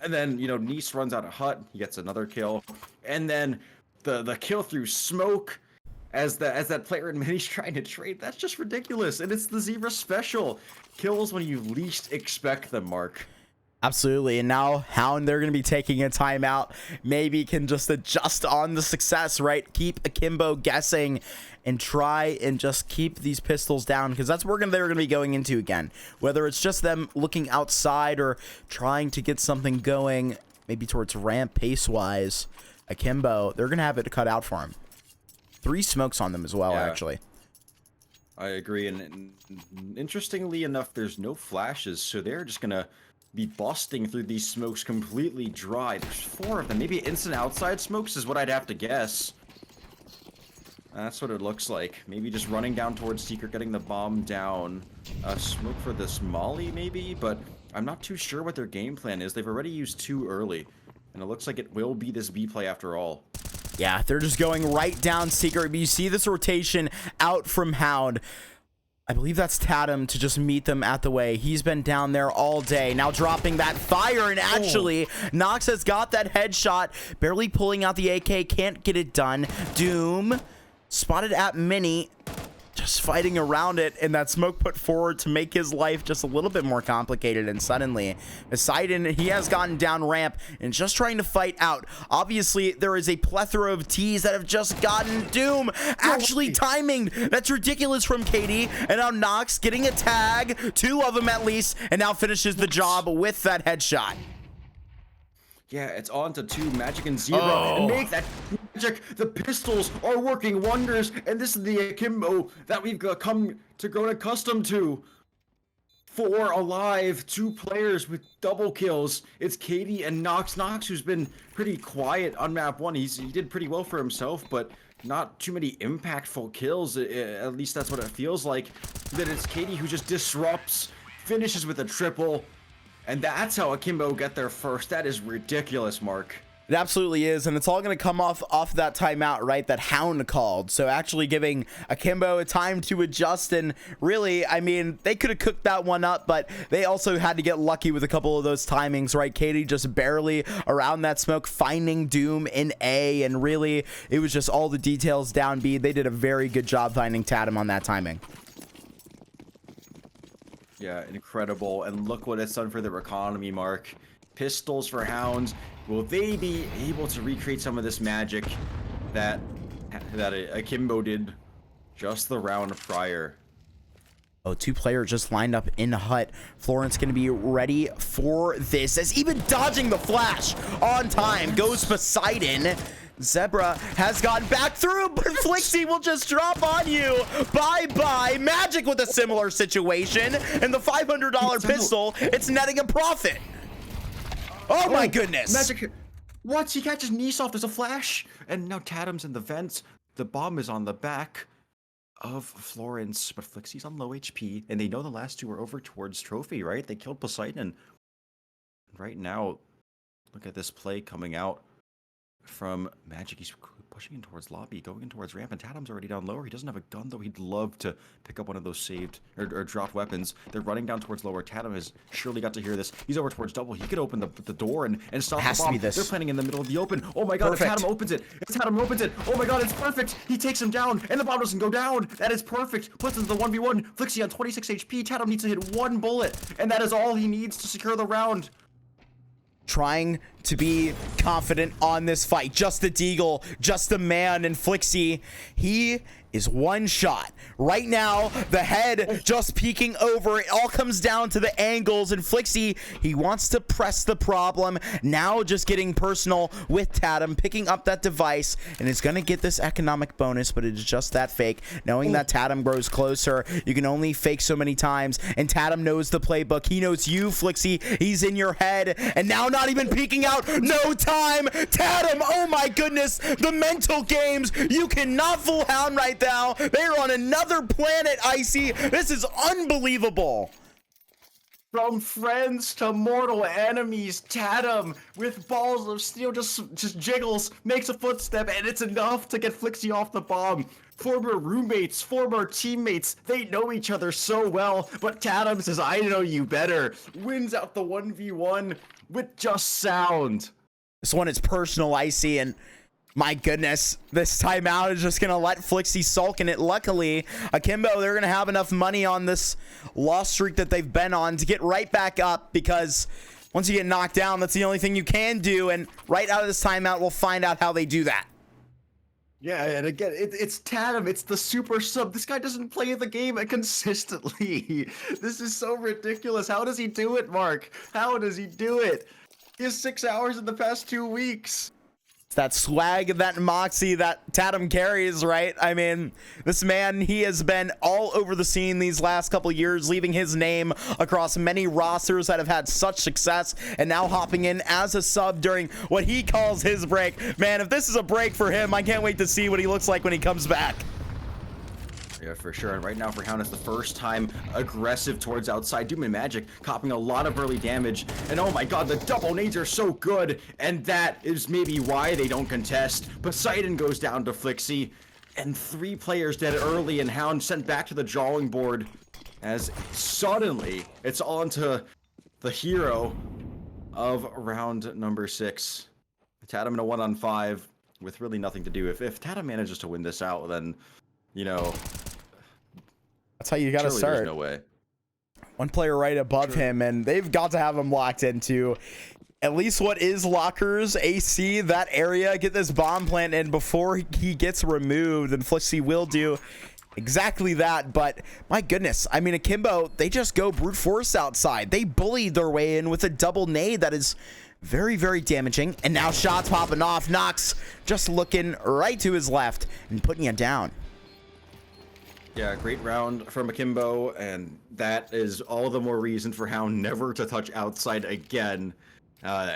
and then, you know, Nice runs out of Hut. He gets another kill, and then the kill through smoke as that player in Mini's trying to trade. That's just ridiculous, and it's the Zebra special. Kills when you least expect them, Mark. Absolutely. And now Hound, they're going to be taking a timeout. Maybe can just adjust on the success, right? Keep Akimbo guessing and try and just keep these pistols down, because that's where they're going to be going into again. Whether it's just them looking outside or trying to get something going, maybe towards ramp pace-wise, Akimbo, they're going to have it cut out for him. 3 smokes on them as well, actually. I agree. And interestingly enough, there's no flashes, so they're just going to be busting through these smokes completely dry. There's 4 of them. Maybe instant outside smokes is what I'd have to guess. That's what it looks like. Maybe just running down towards Secret, getting the bomb down. Smoke for this molly, maybe? But I'm not too sure what their game plan is. They've already used 2 early. And it looks like it will be this B play after all. Yeah, they're just going right down Secret. But you see this rotation out from Hound. I believe that's Tatum to just meet them at the way. He's been down there all day. Now dropping that fire, and actually, Nox has got that headshot. Barely pulling out the AK, can't get it done. Doom spotted at Mini, just fighting around it, and that smoke put forward to make his life just a little bit more complicated. And suddenly, Poseidon, he has gotten down ramp and just trying to fight out. Obviously, there is a plethora of T's that have just gotten Doom actually timing. That's ridiculous from Katie. And now Nox getting a tag, 2 of them at least, and now finishes the job with that headshot. Yeah, it's on to 2, Magic and Zero, and make that magic. The pistols are working wonders, and this is the Akimbo that we've come to grown accustomed to. 4 alive, 2 players with double kills. It's Katie and Nox. Nox, who's been pretty quiet on map 1. He did pretty well for himself, but not too many impactful kills. At least that's what it feels like. Then it's Katie who just disrupts, finishes with a triple. And that's how Akimbo get there first. That is ridiculous, Mark. It absolutely is, and it's all going to come off that timeout, right, that Hound called. So actually giving Akimbo a time to adjust, and really, I mean, they could have cooked that one up, but they also had to get lucky with a couple of those timings, right? Katie just barely around that smoke, finding Doom in A, and really, it was just all the details down B. They did a very good job finding Tatum on that timing. Yeah, incredible. And look what it's done for their economy, Mark. Pistols for Hounds. Will they be able to recreate some of this magic that Akimbo did just the round prior? Oh, 2 players just lined up in the hut. Florence going to be ready for this, as even dodging the flash on time goes Poseidon. Zebra has gone back through, but Flixie will just drop on you. Bye-bye. Magic with a similar situation, and the $500 pistol, it's netting a profit. Oh my goodness. Magic. What? He catches Nice off. There's a flash. And now Tatum's in the vents. The bomb is on the back of Florence, but Flixie's on low HP, and they know the last 2 are over towards Trophy, right? They killed Poseidon. Right now, look at this play coming out from Magic. He's pushing in towards lobby, going in towards ramp, and Tatum's already down lower. He doesn't have a gun, though. He'd love to pick up one of those saved or dropped weapons. They're running down towards lower. Tatum has surely got to hear this. He's over towards double. He could open the door and stop the bomb. They're planning in the middle of the open. Oh my god, if Tatum opens it. If Tatum opens it. Oh my god, it's perfect. He takes him down, and the bomb doesn't go down. That is perfect. Puts into the 1v1. Flixie on 26 HP. Tatum needs to hit 1 bullet, and that is all he needs to secure the round. Trying to be confident on this fight. Just the Deagle, just the man, and Flixie, he is 1 shot. Right now, the head just peeking over. It all comes down to the angles, and Flixie, he wants to press the problem. Now just getting personal with Tatum, picking up that device, and it's going to get this economic bonus, but it is just that fake. Knowing that Tatum grows closer, you can only fake so many times, and Tatum knows the playbook. He knows you, Flixie. He's in your head, and now not even peeking out. No time. Tatum, oh my goodness. The mental games. You cannot fool Hound right now. They are on another planet, Icee. This is unbelievable. From friends to mortal enemies, Tatum with balls of steel just jiggles, makes a footstep, and it's enough to get Flixie off the bomb. Former roommates, former teammates, they know each other so well, but Tatum says, I know you better. Wins out the 1v1 with just sound. This one is personal, Icee, and my goodness, this timeout is just going to let Flixie sulk in it. Luckily, Akimbo, they're going to have enough money on this loss streak that they've been on to get right back up, because Once you get knocked down, that's the only thing you can do. And right out of this timeout, we'll find out how they do that. Yeah, and again, it's Tatum. It's the super sub. This guy doesn't play the game consistently. This is so ridiculous. How does he do it, Mark? How does he do it? He has 6 hours in the past 2 weeks. It's that swag and that moxie that Tatum carries, right? I mean, this man, he has been all over the scene these last couple years, leaving his name across many rosters that have had such success, and now hopping in as a sub during what he calls his break. Man, if this is a break for him, I can't wait to see what he looks like when he comes back. Yeah, for sure. And right now for Hound, it's the first time aggressive towards outside. Doom and Magic copping a lot of early damage. And oh my god, the double nades are so good. And that is maybe why they don't contest. Poseidon goes down to Flixie. And 3 players dead early, and Hound sent back to the drawing board. As suddenly, it's on to the hero of round number 6. Tatum in a 1-on-5 with really nothing to do. If Tatum manages to win this out, then, you know, that's how you got to start. There's no way. One player right above him, and they've got to have him locked into at least what is lockers, Icee, that area. Get this bomb plant in before he gets removed, and Flixie will do exactly that. But my goodness, I mean, Akimbo, they just go brute force outside. They bullied their way in with a double nade that is very, very damaging. And now shots popping off. Nox just looking right to his left and putting it down. Yeah, great round from Akimbo, and that is all the more reason for Hound never to touch outside again.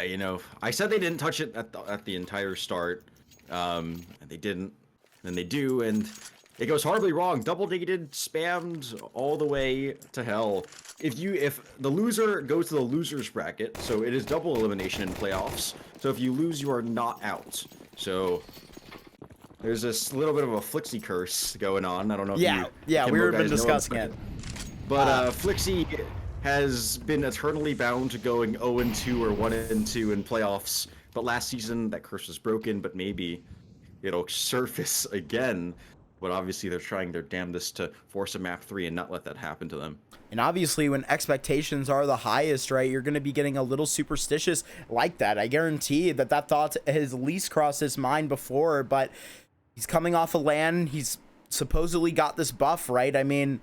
You know, I said they didn't touch it at the entire start, and they didn't, and they do, and it goes horribly wrong. Double negated, spammed all the way to hell. If the loser goes to the loser's bracket, so it is double elimination in playoffs. So if you lose, you are not out. So there's this little bit of a Flixie curse going on. I don't know if we've been discussing it. But Flixie has been eternally bound to going 0-2 or 1-2 in playoffs. But last season, that curse was broken, but maybe it'll surface again. But obviously, they're trying their damnedest to force a map 3 and not let that happen to them. And obviously, when expectations are the highest, right, you're going to be getting a little superstitious like that. I guarantee that thought has at least crossed his mind before, but he's coming off a LAN. He's supposedly got this buff, right? I mean,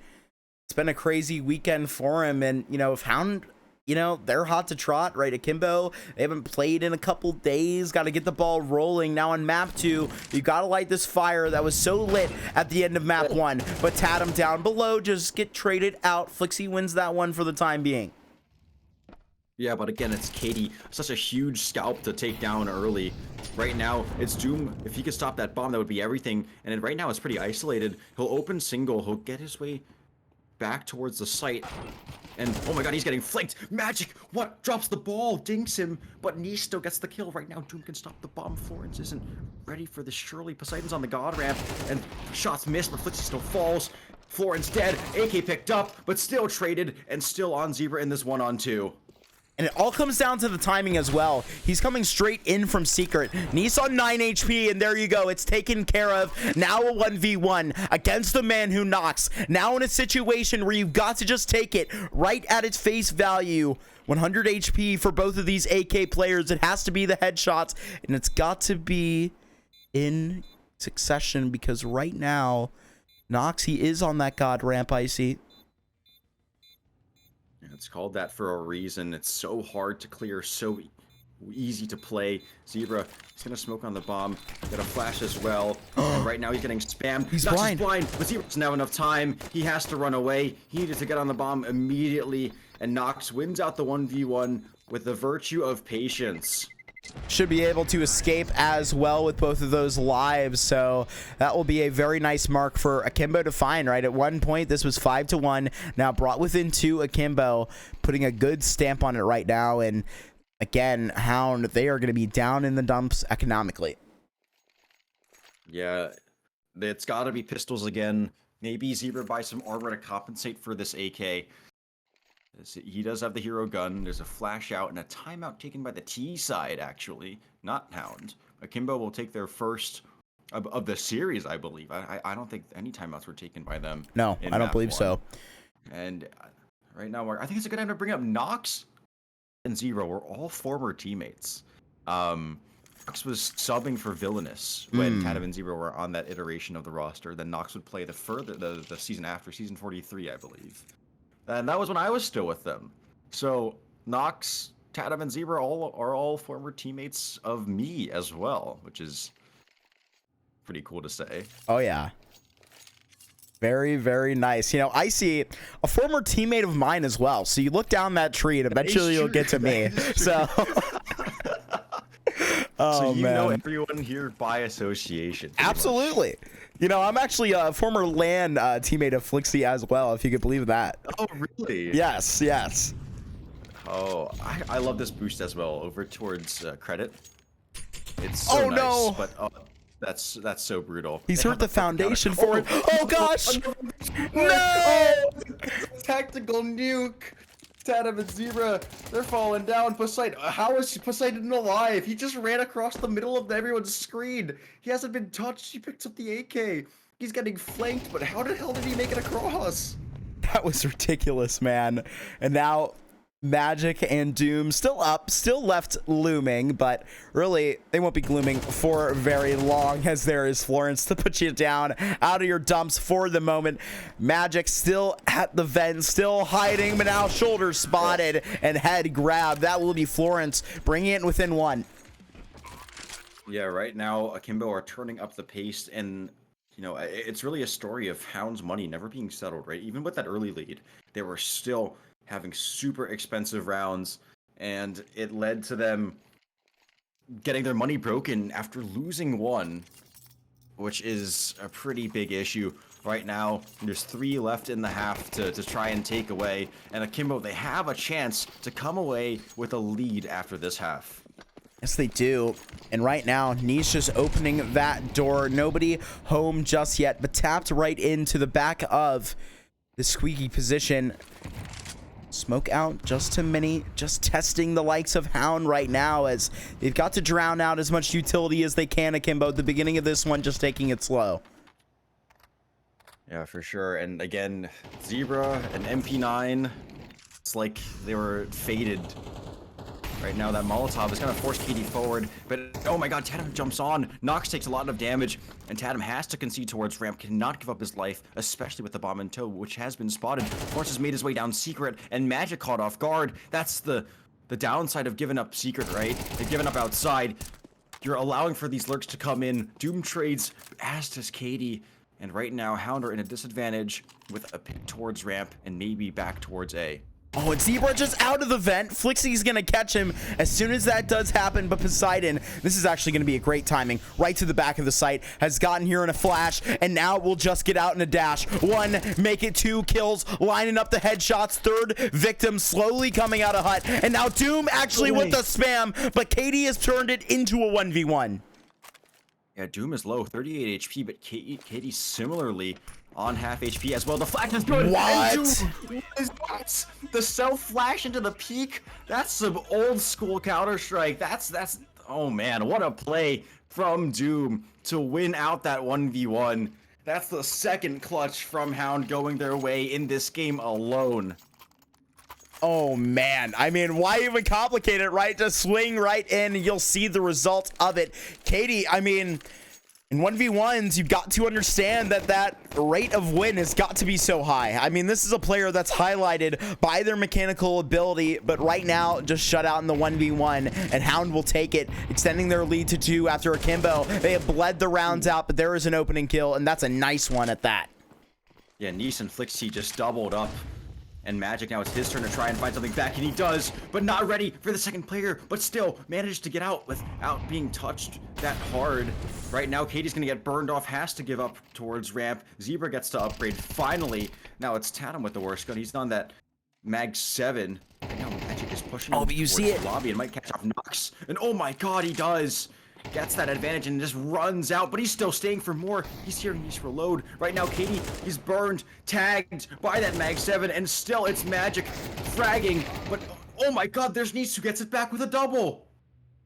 it's been a crazy weekend for him. And, you know, if Hound, you know, they're hot to trot, right? Akimbo, they haven't played in a couple days. Got to get the ball rolling. Now on map 2, you got to light this fire that was so lit at the end of map 1. But Tatum down below, just get traded out. Flixie wins that one for the time being. Yeah, but again, it's Katie. Such a huge scalp to take down early. Right now, it's Doom. If he could stop that bomb, that would be everything. And right now, it's pretty isolated. He'll open single. He'll get his way back towards the site. And, oh my god, he's getting flanked. Magic, what? Drops the ball, dinks him. But Nice still gets the kill. Right now, Doom can stop the bomb. Florence isn't ready for this. Surely Poseidon's on the god ramp. And shots missed, but Flixie still falls. Florence dead. AK picked up, but still traded. And still on Zebra in this 1-on-2. And it all comes down to the timing as well. He's coming straight in from Secret. Nice on 9 HP, and there you go. It's taken care of. Now a 1v1 against the man who knocks. Now in a situation where you've got to just take it right at its face value. 100 HP for both of these AK players. It has to be the headshots, and it's got to be in succession because right now, Nox, he is on that god ramp, Icee. It's called that for a reason. It's so hard to clear, so easy to play. Zebra, he's gonna smoke on the bomb. Got a flash as well. And right now he's getting spammed. He's Nox blind. is blind, but Zebra doesn't have enough time. He has to run away. He needed to get on the bomb immediately, and Nox wins out the 1v1 with the virtue of patience. Should be able to escape as well with both of those lives, so that will be a very nice mark for Akimbo to find, right? At one point this was 5-1, now brought within 2. Akimbo putting a good stamp on it right now, and again, Hound, they are going to be down in the dumps economically. Yeah, it's got to be pistols again. Maybe Zebra buys some armor to compensate for this AK. He does have the hero gun. There's a flash out and a timeout taken by the T side, actually, not Hound. Akimbo will take their first of the series, I believe. I don't think any timeouts were taken by them. No, I don't believe so. And right now, Mark, I think it's a good time to bring up Nox. and Zero were all former teammates. Nox was subbing for Villainous when Tatum and Zero were on that iteration of the roster. Then Nox would play the season after, season 43, I believe. And that was when I was still with them. So Nox, Tatum, and Zero are all former teammates of me as well, which is pretty cool to say. Oh, yeah. Very, very nice. You know, Icee, a former teammate of mine as well. So you look down that tree and eventually you'll get to me. So, so you know everyone here by association. Absolutely. Much. You know, I'm actually a former LAN teammate of Flixie as well, if you could believe that. Oh, really? Yes, yes. Oh, I love this boost as well over towards credit. It's so nice, but that's so brutal. He's hurt the foundation for it. Oh gosh! No! Tactical nuke. Tatum and Zebra, they're falling down. Poseidon, how is Poseidon alive? He just ran across the middle of everyone's screen. He hasn't been touched. He picked up the AK. He's getting flanked, but how the hell did he make it across? That was ridiculous, man. And now Magic and Doom still up, still left looming, but really they won't be glooming for very long, as there is Florence to put you down out of your dumps for the moment. Magic still at the vent, still hiding, but now shoulder spotted and head grabbed. That will be Florence bringing it within one. Yeah, right now Akimbo are turning up the pace, and you know, it's really a story of Hound's money never being settled, right? Even with that early lead, they were still having super expensive rounds, and it led to them getting their money broken after losing one, which is a pretty big issue. Right now, there's 3 left in the half to try and take away, and Akimbo, they have a chance to come away with a lead after this half. Yes, they do. And right now, Niche just opening that door. Nobody home just yet, but tapped right into the back of the squeaky position. Smoke out just too many, just testing the likes of Hound right now, as they've got to drown out as much utility as they can. Akimbo at the beginning of this one, just taking it slow. Yeah, for sure. And again, Zebra and MP9, it's like they were fated. Right now, that Molotov is going to force KD forward, but oh my god, Tatum jumps on. Nox takes a lot of damage, and Tatum has to concede towards ramp, cannot give up his life, especially with the bomb in tow, which has been spotted. Force has made his way down secret, and Magic caught off guard. That's the downside of giving up secret, right? They've given up outside. You're allowing for these lurks to come in. Doom trades, as does KD, and right now, Hound are in a disadvantage with a pick towards ramp and maybe back towards A. Oh, and Zebra just out of the vent. Flixie's going to catch him as soon as that does happen. But Poseidon, this is actually going to be a great timing. Right to the back of the site. Has gotten here in a flash. And now we'll just get out in a dash. 1, make it 2 kills. Lining up the headshots. 3rd victim slowly coming out of hut. And now Doom actually with the spam. But KD has turned it into a 1v1. Yeah, Doom is low, 38 HP. But KD similarly on half HP as well. The flash is good. What? Is that the self flash into the peak? That's some old school Counter-Strike. That's oh man, what a play from Doom to win out that 1v1. That's the second clutch from Hound going their way in this game alone. Oh man, I mean, why even complicate it, right? Just swing right in and you'll see the result of it. KD, I mean, in 1v1s, you've got to understand that rate of win has got to be so high. I mean, this is a player that's highlighted by their mechanical ability, but right now, just shut out in the 1v1, and Hound will take it, extending their lead to 2 after Akimbo. They have bled the rounds out, but there is an opening kill, and that's a nice one at that. Yeah, Nice and Flixie just doubled up. And Magic, now it's his turn to try and find something back, and he does, but not ready for the second player, but still managed to get out without being touched that hard. Right now, Katie's gonna get burned off, has to give up towards ramp. Zebra gets to upgrade, finally. Now it's Tatum with the worst gun. He's on that Mag 7. Right now, Magic is pushing him but you see it. Lobby and might catch off Nox. And oh my god, he does! Gets that advantage and just runs out, but he's still staying for more. He's hearing these reload. Right now, Katie, he's burned, tagged by that Mag 7, and still it's Magic fragging. But oh my god, there's Nice who gets it back with a double.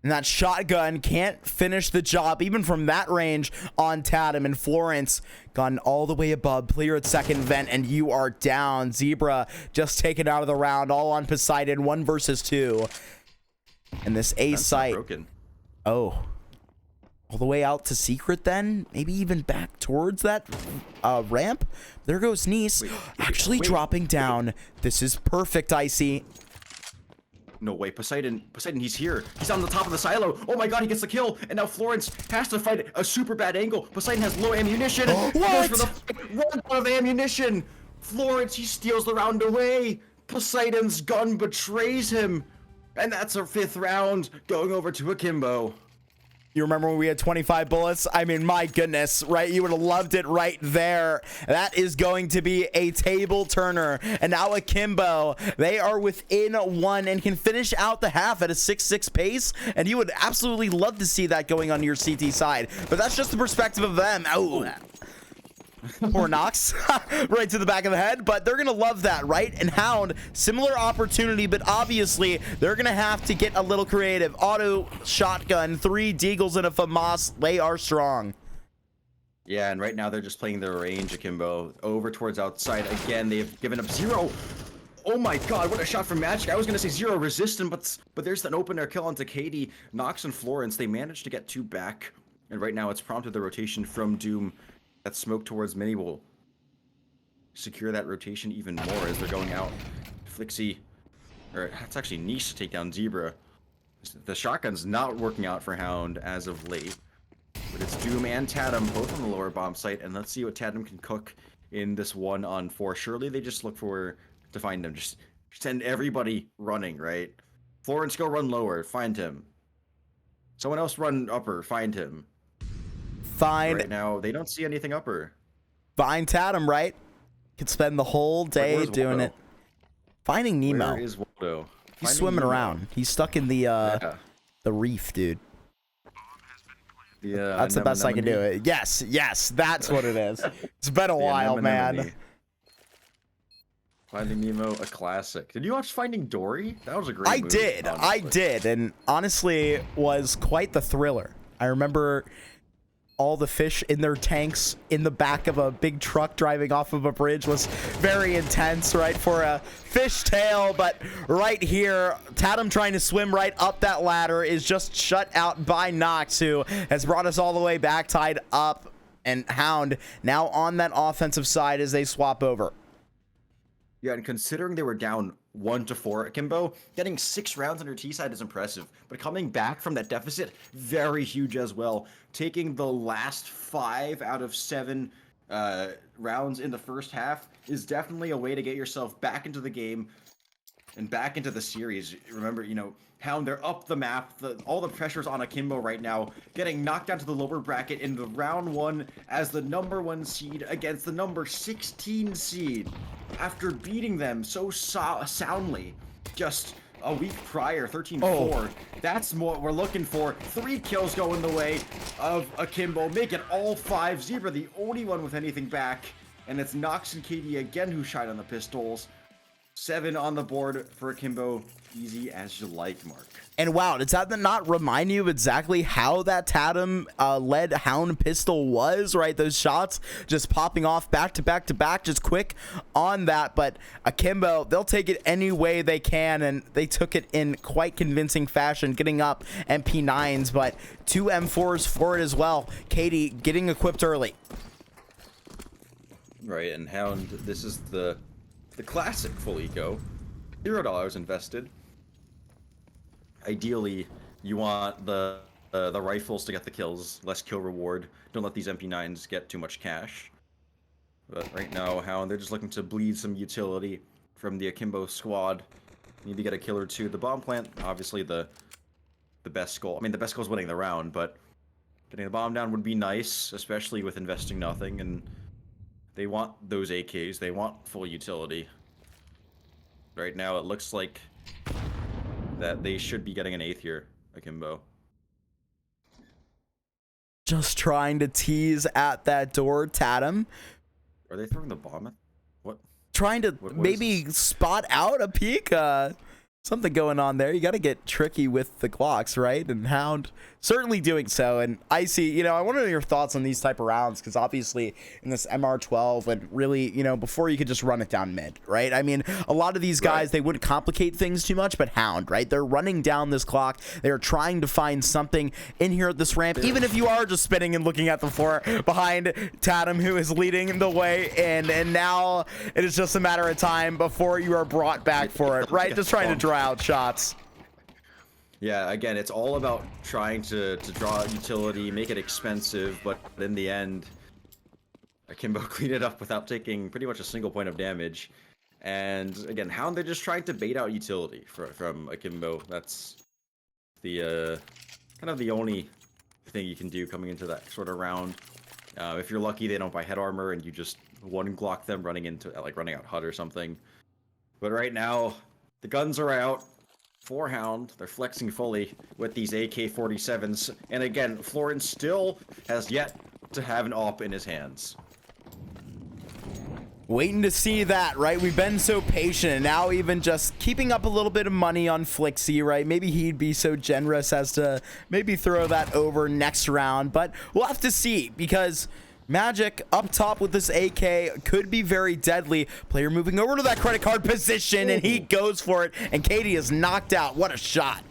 And that shotgun can't finish the job, even from that range on Tatum. And Florence gone all the way above, clear at second vent, and you are down. Zebra just taken out of the round, all on Poseidon, 1 versus 2. And this A site. Oh. All the way out to secret then? Maybe even back towards that ramp? There goes Nice. Actually dropping down. This is perfect, Icee. No way, Poseidon, he's here. He's on the top of the silo. Oh my god, he gets the kill. And now Florence has to fight a super bad angle. Poseidon has low ammunition. What? Goes for the run out of ammunition. Florence, he steals the round away. Poseidon's gun betrays him. And that's our 5th round, going over to Akimbo. You remember when we had 25 bullets? I mean, my goodness, right? You would have loved it right there. That is going to be a table turner. And now Akimbo, they are within 1 and can finish out the half at a 6-6 pace. And you would absolutely love to see that going on your CT side. But that's just the perspective of them. Oh, poor Nox. Right to the back of the head. But they're going to love that, right? And Hound, similar opportunity, but obviously they're going to have to get a little creative. Auto shotgun, 3 Deagles and a FAMAS. They are strong. Yeah, and right now they're just playing their range, Akimbo. Over towards outside. Again, they've given up 0. Oh my god, what a shot from Magic. I was going to say 0 resistant, but there's an open air kill onto Katie. Nox and Florence, they managed to get 2 back. And right now it's prompted the rotation from Doom. That smoke towards Mini will secure that rotation even more as they're going out. Flixie, or it's actually Niche to take down Zebra. The shotgun's not working out for Hound as of late. But it's Doom and Tatum both on the lower bomb site, and let's see what Tatum can cook in this 1-on-4. Surely they just look for to find him. Just send everybody running, right? Florence, go run lower, find him. Someone else run upper, find him. Right now, they don't see anything upper. Find Tatum, right? Could spend the whole day doing it. Finding Nemo. Where is Waldo? He's swimming around. He's stuck in the reef, dude. Yeah, that's the best I can do it. Yes, that's what it is. It's been a while, man. Finding Nemo, a classic. Did you watch Finding Dory? That was a great movie. I did, and honestly, was quite the thriller. I remember all the fish in their tanks in the back of a big truck driving off of a bridge was very intense, right, for a fish tail. But right here, Tatum trying to swim right up that ladder is just shut out by Nox, who has brought us all the way back, tied up. And Hound now on that offensive side as they swap over. Yeah, and considering they were down 1-4 Akimbo, getting 6 rounds on your T side is impressive. But coming back from that deficit, very huge as well. Taking the last 5 out of 7 rounds in the first half is definitely a way to get yourself back into the game and back into the series. Remember, you know, Hound, they're up the map. All the pressure's on Akimbo right now, getting knocked down to the lower bracket in the round 1 as the number 1 seed against the number 16 seed. After beating them so soundly just a week prior, 13-4. That's what we're looking for. 3 kills going the way of Akimbo, make it all 5. Zebra, the only one with anything back. And it's Nox and Katie again who shine on the pistols. 7 on the board for Akimbo. Easy as you like, Mark. And wow, does that not remind you of exactly how that Tatum led Hound pistol was, right? Those shots just popping off back to back to back, just quick on that. But Akimbo, they'll take it any way they can, and they took it in quite convincing fashion, getting up MP9s, but 2 M4s for it as well. Katie getting equipped early. Right, and Hound, this is the classic full eco. $0 invested. Ideally, you want the rifles to get the kills, less kill reward. Don't let these MP9s get too much cash. But right now, Hound, they're just looking to bleed some utility from the Akimbo squad. Need to get a kill or 2. The bomb plant, obviously the best goal. I mean, the best goal is winning the round, but getting the bomb down would be nice, especially with investing nothing. And they want those AKs. They want full utility. Right now, it looks like that they should be getting an 8th here, Akimbo. Just trying to tease at that door, Tatum. Are they throwing the bomb at? What? Trying to maybe spot out a peek. Something going on there. You got to get tricky with the clocks, right? And Hound certainly doing so. And Icee, you know, I want to know your thoughts on these type of rounds, because obviously in this MR12, and really, you know, before you could just run it down mid, right? I mean, a lot of these guys, they wouldn't complicate things too much, but Hound, right? They're running down this clock. They're trying to find something in here at this ramp, even if you are just spinning and looking at the floor behind Tatum, who is leading the way in. And now it is just a matter of time before you are brought back for it, right? Just trying to draw out shots. Yeah, again, it's all about trying to draw out utility, make it expensive, but in the end, Akimbo cleaned it up without taking pretty much a single point of damage. And again, Hound, they're just trying to bait out utility from Akimbo. That's the kind of the only thing you can do coming into that sort of round. If you're lucky, they don't buy head armor and you just one Glock them running out HUD or something. But right now, the guns are out for Hound. They're flexing fully with these AK-47s. And again, Florence still has yet to have an AWP in his hands. Waiting to see that, right? We've been so patient, and now even just keeping up a little bit of money on Flixie, right? Maybe he'd be so generous as to maybe throw that over next round, but we'll have to see, because Magic up top with this AK could be very deadly. Player moving over to that credit card position, and he goes for it, and Katie is knocked out. What a shot.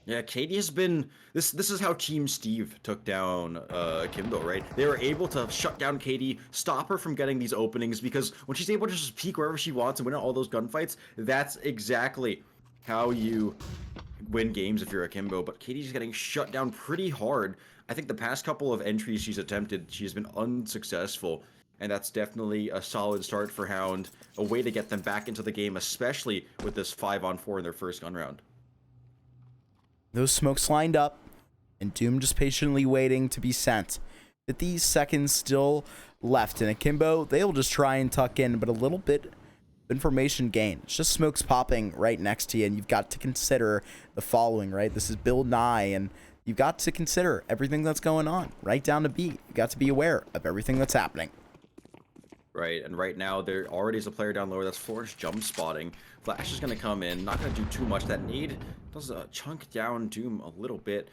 Yeah, Katie has been... This is how Team Steve took down Akimbo, right? They were able to shut down Katie, stop her from getting these openings, because when she's able to just peek wherever she wants and win all those gunfights, that's exactly how you win games if you're Akimbo. But Katie's getting shut down pretty hard. I think the past couple of entries she's attempted, she's been unsuccessful. And that's definitely a solid start for Hound. A way to get them back into the game, especially with this 5-on-4 in their first gun round. Those smokes lined up, and Doom just patiently waiting to be sent. 50 seconds still left, and Akimbo, they'll just try and tuck in, but a little bit of information gain. It's just smokes popping right next to you, and you've got to consider the following, right? This is Bill Nye, and you've got to consider everything that's going on, right down to beat. You've got to be aware of everything that's happening. Right, and right now there already is a player down lower. That's Florence jump spotting. Flash is going to come in, not going to do too much. That nade does chunk down Doom a little bit.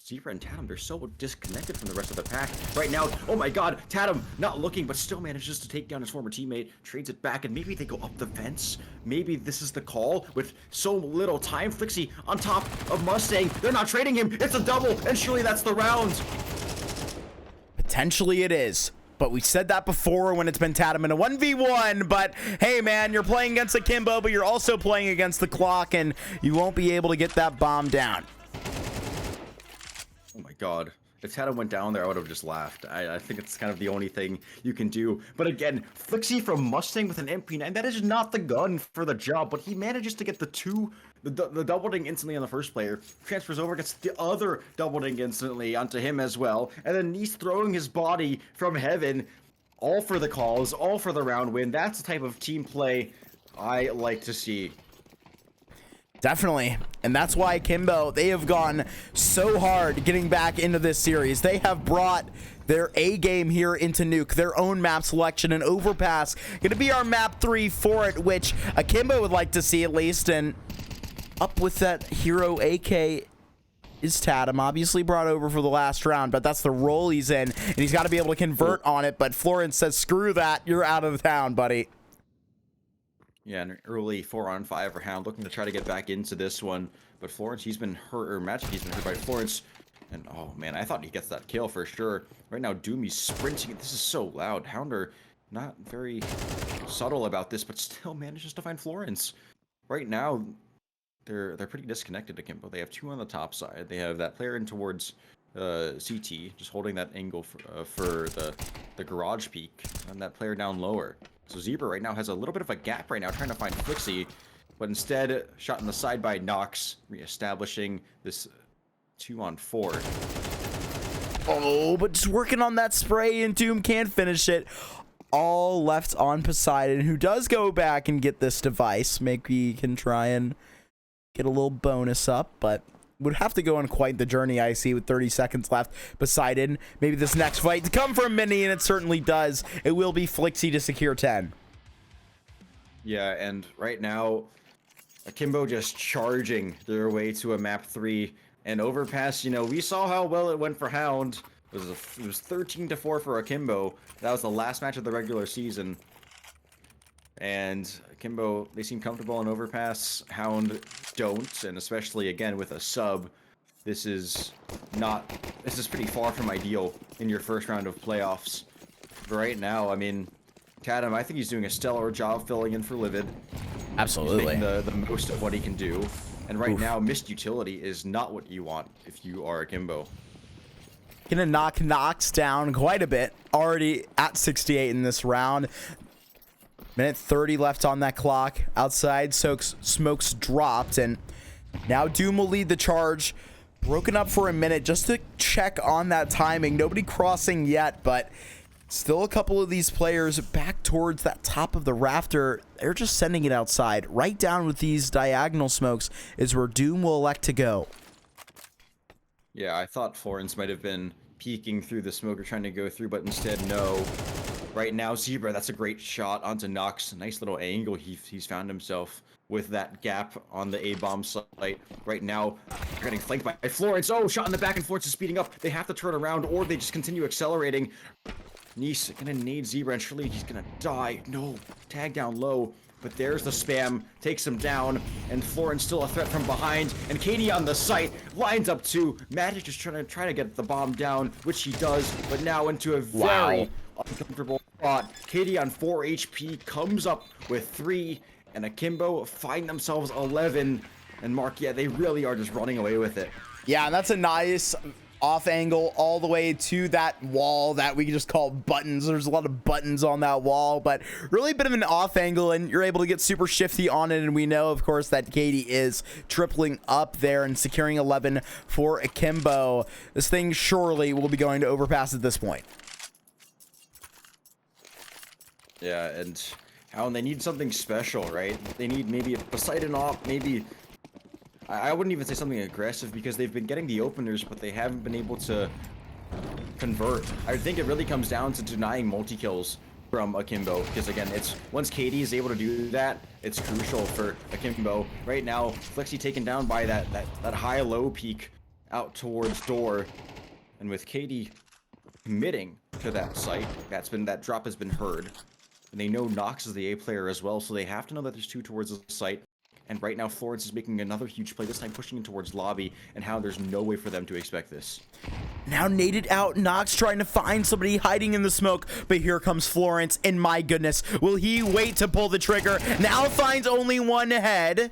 Zebra and Tatum, they're so disconnected from the rest of the pack. Right now, oh my god, Tatum not looking, but still manages to take down his former teammate, trades it back, and maybe they go up the fence. Maybe this is the call with so little time. Flixie on top of Mustang. They're not trading him. It's a double, and surely that's the round. Potentially it is. But we said that before when it's been Tatum in a 1v1. But hey, man, you're playing against Akimbo, but you're also playing against the clock, and you won't be able to get that bomb down. Oh my god. If Tatum went down there, I would have just laughed. I think it's kind of the only thing you can do. But again, Flixie from Mustang with an MP9, that is not the gun for the job, but he manages to get the double ding instantly on the first player, transfers over, gets the other double ding instantly onto him as well, and then he's throwing his body from heaven, all for the calls, all for the round win. That's the type of team play I like to see. Definitely. And that's why Akimbo, they have gone so hard getting back into this series. They have brought their A game here into Nuke, their own map selection, and Overpass. Going to be our map 3 for it, which Akimbo would like to see at least. And up with that hero AK is Tatum, obviously brought over for the last round, but that's the role he's in, and he's got to be able to convert on it. But Florence says, screw that, you're out of town, buddy. Yeah, an early 4-on-5 for Hound, looking to try to get back into this one. But Florence, he's been hurt, or Magic, he's been hurt by Florence. And oh man, I thought he gets that kill for sure. Right now, Doomy's sprinting. This is so loud. Hounder, not very subtle about this, but still manages to find Florence. Right now, they're pretty disconnected to Akimbo. They have 2 on the top side. They have that player in towards CT, just holding that angle for the garage peak, and that player down lower. So Zebra right now has a little bit of a gap right now, trying to find Flixie, but instead shot in the side by Nox, reestablishing this 2-on-4. Oh, but just working on that spray, and Doom can't finish it. All left on Poseidon, who does go back and get this device. Maybe he can try and get a little bonus up, but would have to go on quite the journey, I see, with 30 seconds left. Poseidon, maybe this next fight to come from Mini, and it certainly does. It will be Flixie to secure 10. Yeah, and right now, Akimbo just charging their way to a map 3 and overpass. You know, we saw how well it went for Hound. It was 13-4 for Akimbo. That was the last match of the regular season. And Akimbo, they seem comfortable on overpass. Hound don't, and especially again with a sub, this is pretty far from ideal in your first round of playoffs. But right now, I mean, Tatum, I think he's doing a stellar job filling in for Livid. Absolutely. He's making the most of what he can do. And right now, missed utility is not what you want if you are Akimbo. Gonna knock Nox down quite a bit. Already at 68 in this round. Minute 30 left on that clock. Outside, Smoke's dropped, and now Doom will lead the charge. Broken up for a minute just to check on that timing. Nobody crossing yet, but still a couple of these players back towards that top of the rafter. They're just sending it outside. Right down with these diagonal smokes is where Doom will elect to go. Yeah, I thought Florence might have been peeking through the smoke or trying to go through, but instead, no. Right now, Zebra, that's a great shot onto Nox. A nice little angle he's found himself with that gap on the A-bomb site. Right now, they're getting flanked by Florence. Oh, shot in the back, and Florence is speeding up. They have to turn around, or they just continue accelerating. Nice gonna nade Zebra, and surely he's gonna die. No, tag down low. But there's the spam, takes him down, and Florence still a threat from behind. And Katie on the site lines up too. Magic is trying to get the bomb down, which he does, but now into a very uncomfortable spot. Katie on 4 HP comes up with 3, and Akimbo find themselves 11. And Mark, yeah, they really are just running away with it. Yeah, and that's a nice off angle all the way to that wall that we just call buttons. There's a lot of buttons on that wall, but really a bit of an off angle, and you're able to get super shifty on it. And we know, of course, that Katie is tripling up there and securing 11 for Akimbo. This thing surely will be going to overpass at this point. Yeah, and Hound, they need something special, right? They need maybe a Poseidon op, maybe. I wouldn't even say something aggressive because they've been getting the openers, but they haven't been able to convert. I think it really comes down to denying multi-kills from Akimbo, because again, it's once Katie is able to do that, it's crucial for Akimbo. Right now, Flexi taken down by that high-low peak out towards door, and with Katie committing to that site, that drop has been heard, and they know Nox is the A player as well, so they have to know that there's 2 towards the site. And right now, Florence is making another huge play, this time pushing in towards lobby, and how there's no way for them to expect this. Now naded out, Nox trying to find somebody hiding in the smoke, but here comes Florence, and my goodness, will he wait to pull the trigger? Now finds only one head,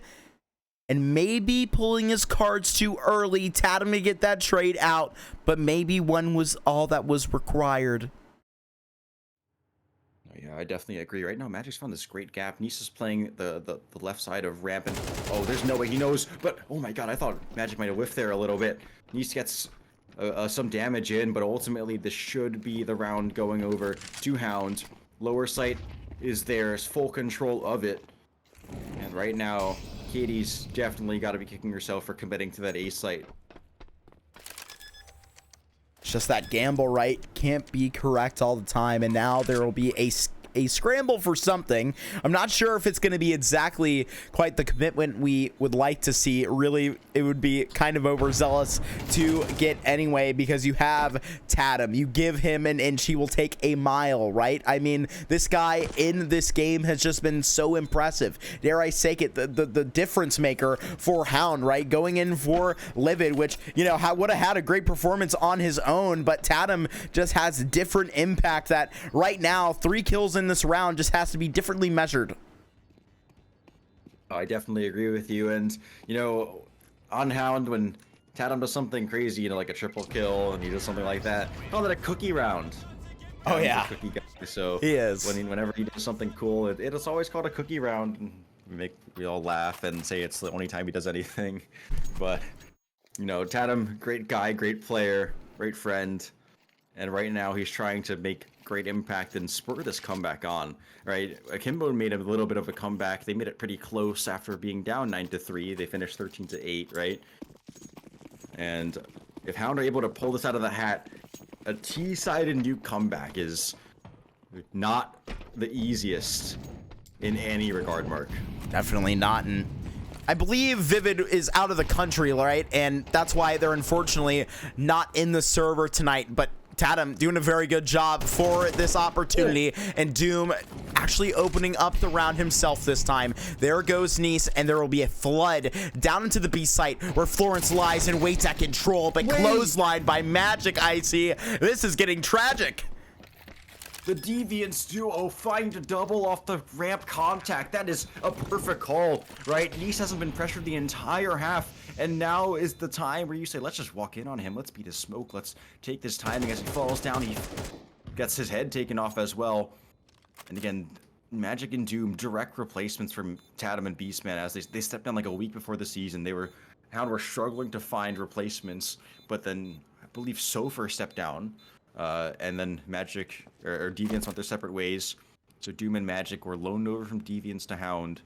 and maybe pulling his cards too early, Tatum to get that trade out, but maybe one was all that was required. Yeah, I definitely agree. Right now, Magic's found this great gap. Nisa's playing the left side of ramp, and oh, there's no way he knows. But oh my god, I thought Magic might have whiffed there a little bit. Nisa gets some damage in, but ultimately this should be the round going over to Hound. Lower site is theirs, full control of it. And right now, Katie's definitely got to be kicking herself for committing to that A site. It's just that gamble, right? Can't be correct all the time, and now there will be a scramble for something. I'm not sure if it's going to be exactly quite the commitment we would like to see. Really, it would be kind of overzealous to get anyway, because you have Tatum. You give him an inch, he will take a mile, right? I mean, this guy in this game has just been so impressive. Dare I say it, the difference maker for Hound, right? Going in for Livid, which, you know, would have had a great performance on his own, but Tatum just has different impact that right now, 3 kills in this round just has to be differently measured. I definitely agree with you, and you know, on Hound, when Tatum does something crazy, you know, like a triple kill, and he does something like that, call it a cookie round. Oh yeah, cookie guy, so he is. Whenever he does something cool, it's always called a cookie round. And we all laugh and say it's the only time he does anything, but you know, Tatum, great guy, great player, great friend, and right now he's trying to make great impact and spur this comeback on, right? Akimbo made a little bit of a comeback. They made it pretty close after being down 9-3. They finished 13-8, right? And if Hound are able to pull this out of the hat, a T-sided nuke comeback is not the easiest in any regard, Mark. Definitely not, and I believe Vivid is out of the country, right? And that's why they're unfortunately not in the server tonight. But Tatum doing a very good job for this opportunity, and Doom actually opening up the round himself this time. There goes Nice, and there will be a flood down into the B site where Florence lies and waits at control, but clotheslined by Magic Icee. This is getting tragic. The Deviants duo find a double off the ramp contact. That is a perfect call, right? Nice hasn't been pressured the entire half, and now is the time where you say, let's just walk in on him. Let's beat his smoke. Let's take this timing as he falls down. He gets his head taken off as well. And again, Magic and Doom, direct replacements from Tatum and Beastman, as they stepped down like a week before the season. Hound were struggling to find replacements, but then I believe Sofer stepped down. And then Magic or Deviants went their separate ways. So Doom and Magic were loaned over from Deviants to Hound,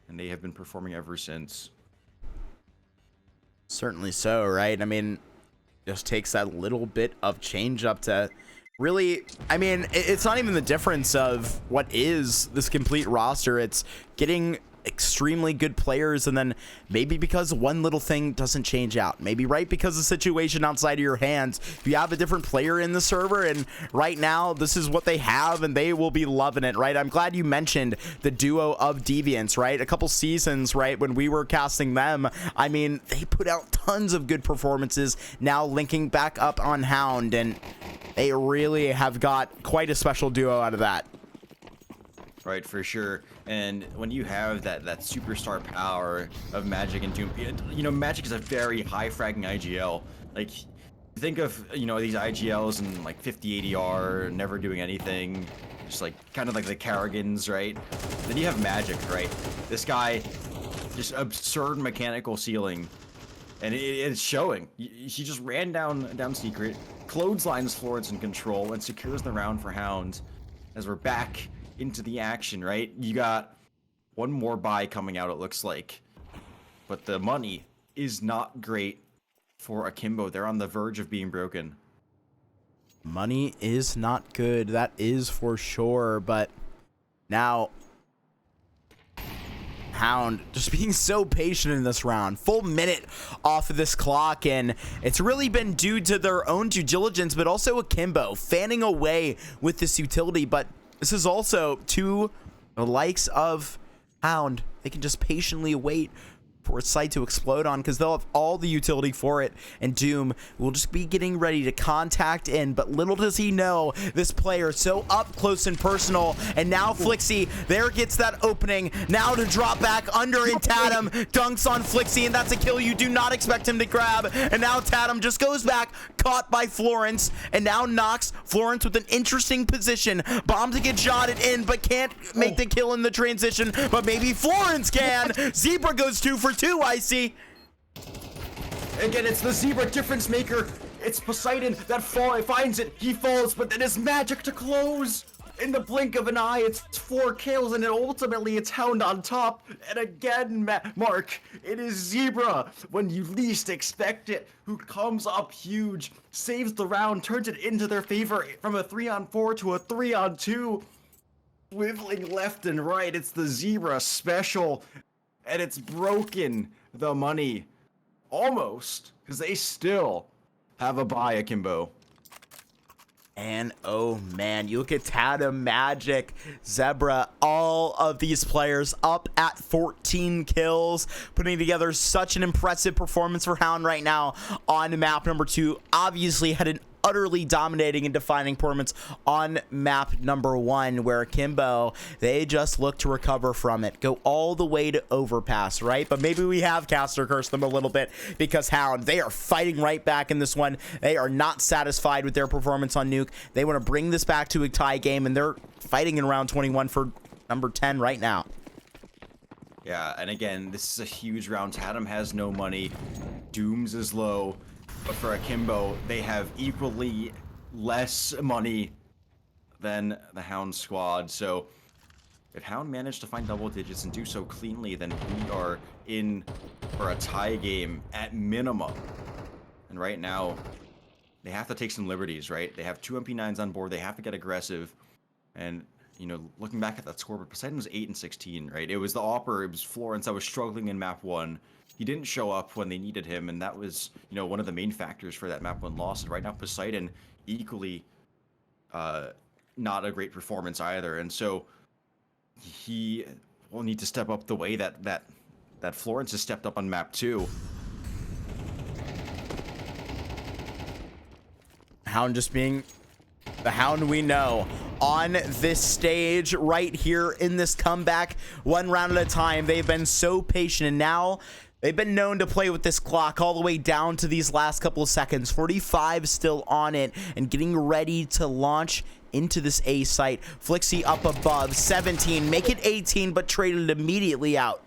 and they have been performing ever since. Certainly so, right? I mean, just takes that little bit of change up to really, I mean, it's not even the difference of what is this complete roster. It's getting extremely good players, and then maybe because one little thing doesn't change out, maybe right because the situation outside of your hands, you have a different player in the server, and right now this is what they have, and they will be loving it, right? I'm glad you mentioned the duo of Deviants, right? A couple seasons, right, when we were casting them, I mean, they put out tons of good performances. Now linking back up on Hound, and they really have got quite a special duo out of that. Right, for sure. And when you have that superstar power of Magic and Doom, you know, Magic is a very high fragging IGL. Like, think of, you know, these IGLs and like 50 ADR, never doing anything, just like kind of like the Karragans, right? Then you have Magic, right? This guy, just absurd mechanical ceiling, and it's showing. He just ran down Secret, clotheslines Florence in control, and secures the round for Hound. As we're back into the action, right? You got one more buy coming out, it looks like, but the money is not great for Akimbo. They're on the verge of being broken. Money is not good, that is for sure. But now Hound just being so patient in this round, full minute off of this clock, and it's really been due to their own due diligence, but also Akimbo fanning away with this utility. But this is also to the likes of Hound. They can just patiently wait for a site to explode on, because they'll have all the utility for it, and Doom will just be getting ready to contact in. But little does he know, this player so up close and personal, and now Flixie there gets that opening now to drop back under, and Tatum dunks on Flixie, and that's a kill you do not expect him to grab. And now Tatum just goes back, caught by Florence, and now knocks Florence with an interesting position. Bomb to get jotted in, but can't make the kill in the transition, but maybe Florence can. Zebra goes 2 for 2, Icee. Again, it's the Zebra difference maker. It's Poseidon that finds it. He falls, but then it's Magic to close. In the blink of an eye, it's 4 kills, and then ultimately it's Hound on top. And again, Mark, it is Zebra, when you least expect it, who comes up huge, saves the round, turns it into their favor from a 3-on-4 to a 3-on-2. Wiggling left and right, it's the Zebra special. And it's broken the money. Almost. Because they still have a buy, Akimbo. And oh man, you look at Tatum, Magic, Zebra, all of these players up at 14 kills, putting together such an impressive performance for Hound right now on map number 2. Obviously had an utterly dominating and defining performance on map number 1, where Akimbo, they just look to recover from it, go all the way to overpass, right? But maybe we have caster cursed them a little bit, because Hound, they are fighting right back in this one. They are not satisfied with their performance on Nuke. They want to bring this back to a tie game, and they're fighting in round 21 for number 10 right now. Yeah, and again, this is a huge round. Tatum has no money. Dooms is low. But for Akimbo, they have equally less money than the Hound squad. So if Hound managed to find double digits and do so cleanly, then we are in for a tie game at minimum. And right now, they have to take some liberties, right? They have 2 MP9s on board. They have to get aggressive. And you know, looking back at that score, but Poseidon was 8 and 16, right? It was the Opera, it was Florence that was struggling in map 1. He didn't show up when they needed him, and that was, you know, one of the main factors for that map 1 loss. And right now, Poseidon equally not a great performance either, and so he will need to step up the way that Florence has stepped up on map 2. Hound just being the Hound we know on this stage right here in this comeback, one round at a time. They've been so patient, and now they've been known to play with this clock all the way down to these last couple of seconds. 45 still on it and getting ready to launch into this A site. Flixie up above 17, make it 18, but traded immediately out.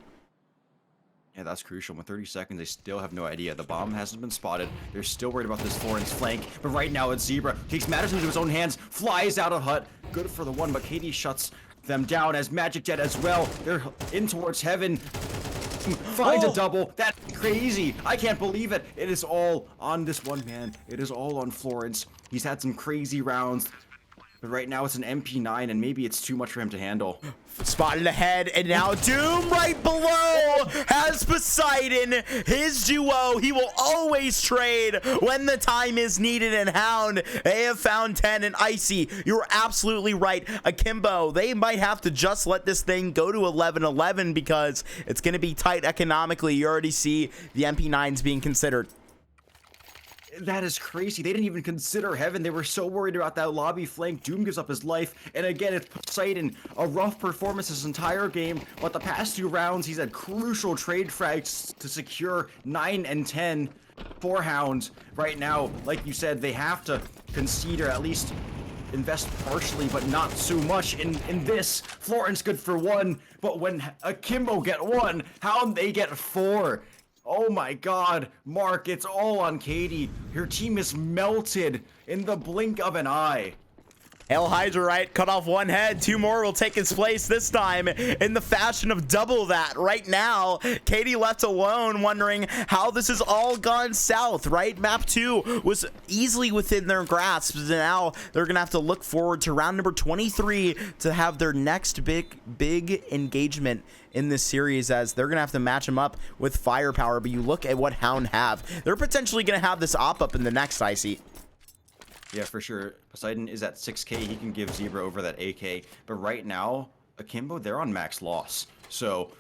Yeah, that's crucial. With 30 seconds, they still have no idea. The bomb hasn't been spotted. They're still worried about this Florence flank. But right now, it's Zebra. Takes matters into his own hands. Flies out of hut. Good for the one, but Katie shuts them down as Magic Jet as well. They're in towards heaven. Finds a double. That's crazy. I can't believe it. It is all on this one man. It is all on Florence. He's had some crazy rounds. But right now, it's an MP9, and maybe it's too much for him to handle. Spotted ahead, and now Doom right below has Poseidon, his duo. He will always trade when the time is needed. And Hound, they have found 10, and Icee, you're absolutely right. Akimbo, they might have to just let this thing go to 11-11 because it's going to be tight economically. You already see the MP9s being considered. That is crazy. They didn't even consider heaven. They were so worried about that lobby flank. Doom gives up his life. And again, it's Poseidon. A rough performance this entire game. But the past 2 rounds, he's had crucial trade frags to secure 9 and 10 for Hound. Right now, like you said, they have to concede or at least invest partially, but not so much in this. Florence good for 1. But when Akimbo get 1, Hound, they get 4. Oh my god, Mark, it's all on Katie. Her team is melted in the blink of an eye. Hail Hydra, right? Cut off 1 head. 2 more will take its place this time in the fashion of double that. Right now, Katie left alone wondering how this has all gone south, right? Map 2 was easily within their grasp. Now they're going to have to look forward to round number 23 to have their next big engagement in this series, as they're going to have to match them up with firepower. But you look at what Hound have. They're potentially going to have this op-up in the next, Icee. Yeah, for sure. Poseidon is at 6k. He can give Zebra over that AK. But right now, Akimbo, they're on max loss. So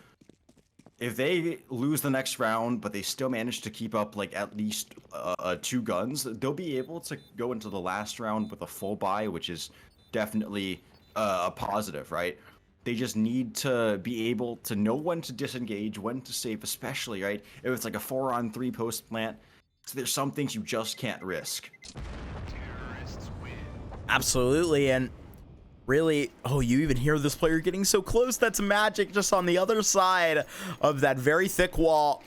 if they lose the next round, but they still manage to keep up like at least 2 guns, they'll be able to go into the last round with a full buy, which is definitely a positive, right? They just need to be able to know when to disengage, when to save, especially, right? If it's like a 4-on-3 post plant, so there's some things you just can't risk. Absolutely. And really, oh, you even hear this player getting so close. That's Magic just on the other side of that very thick wall.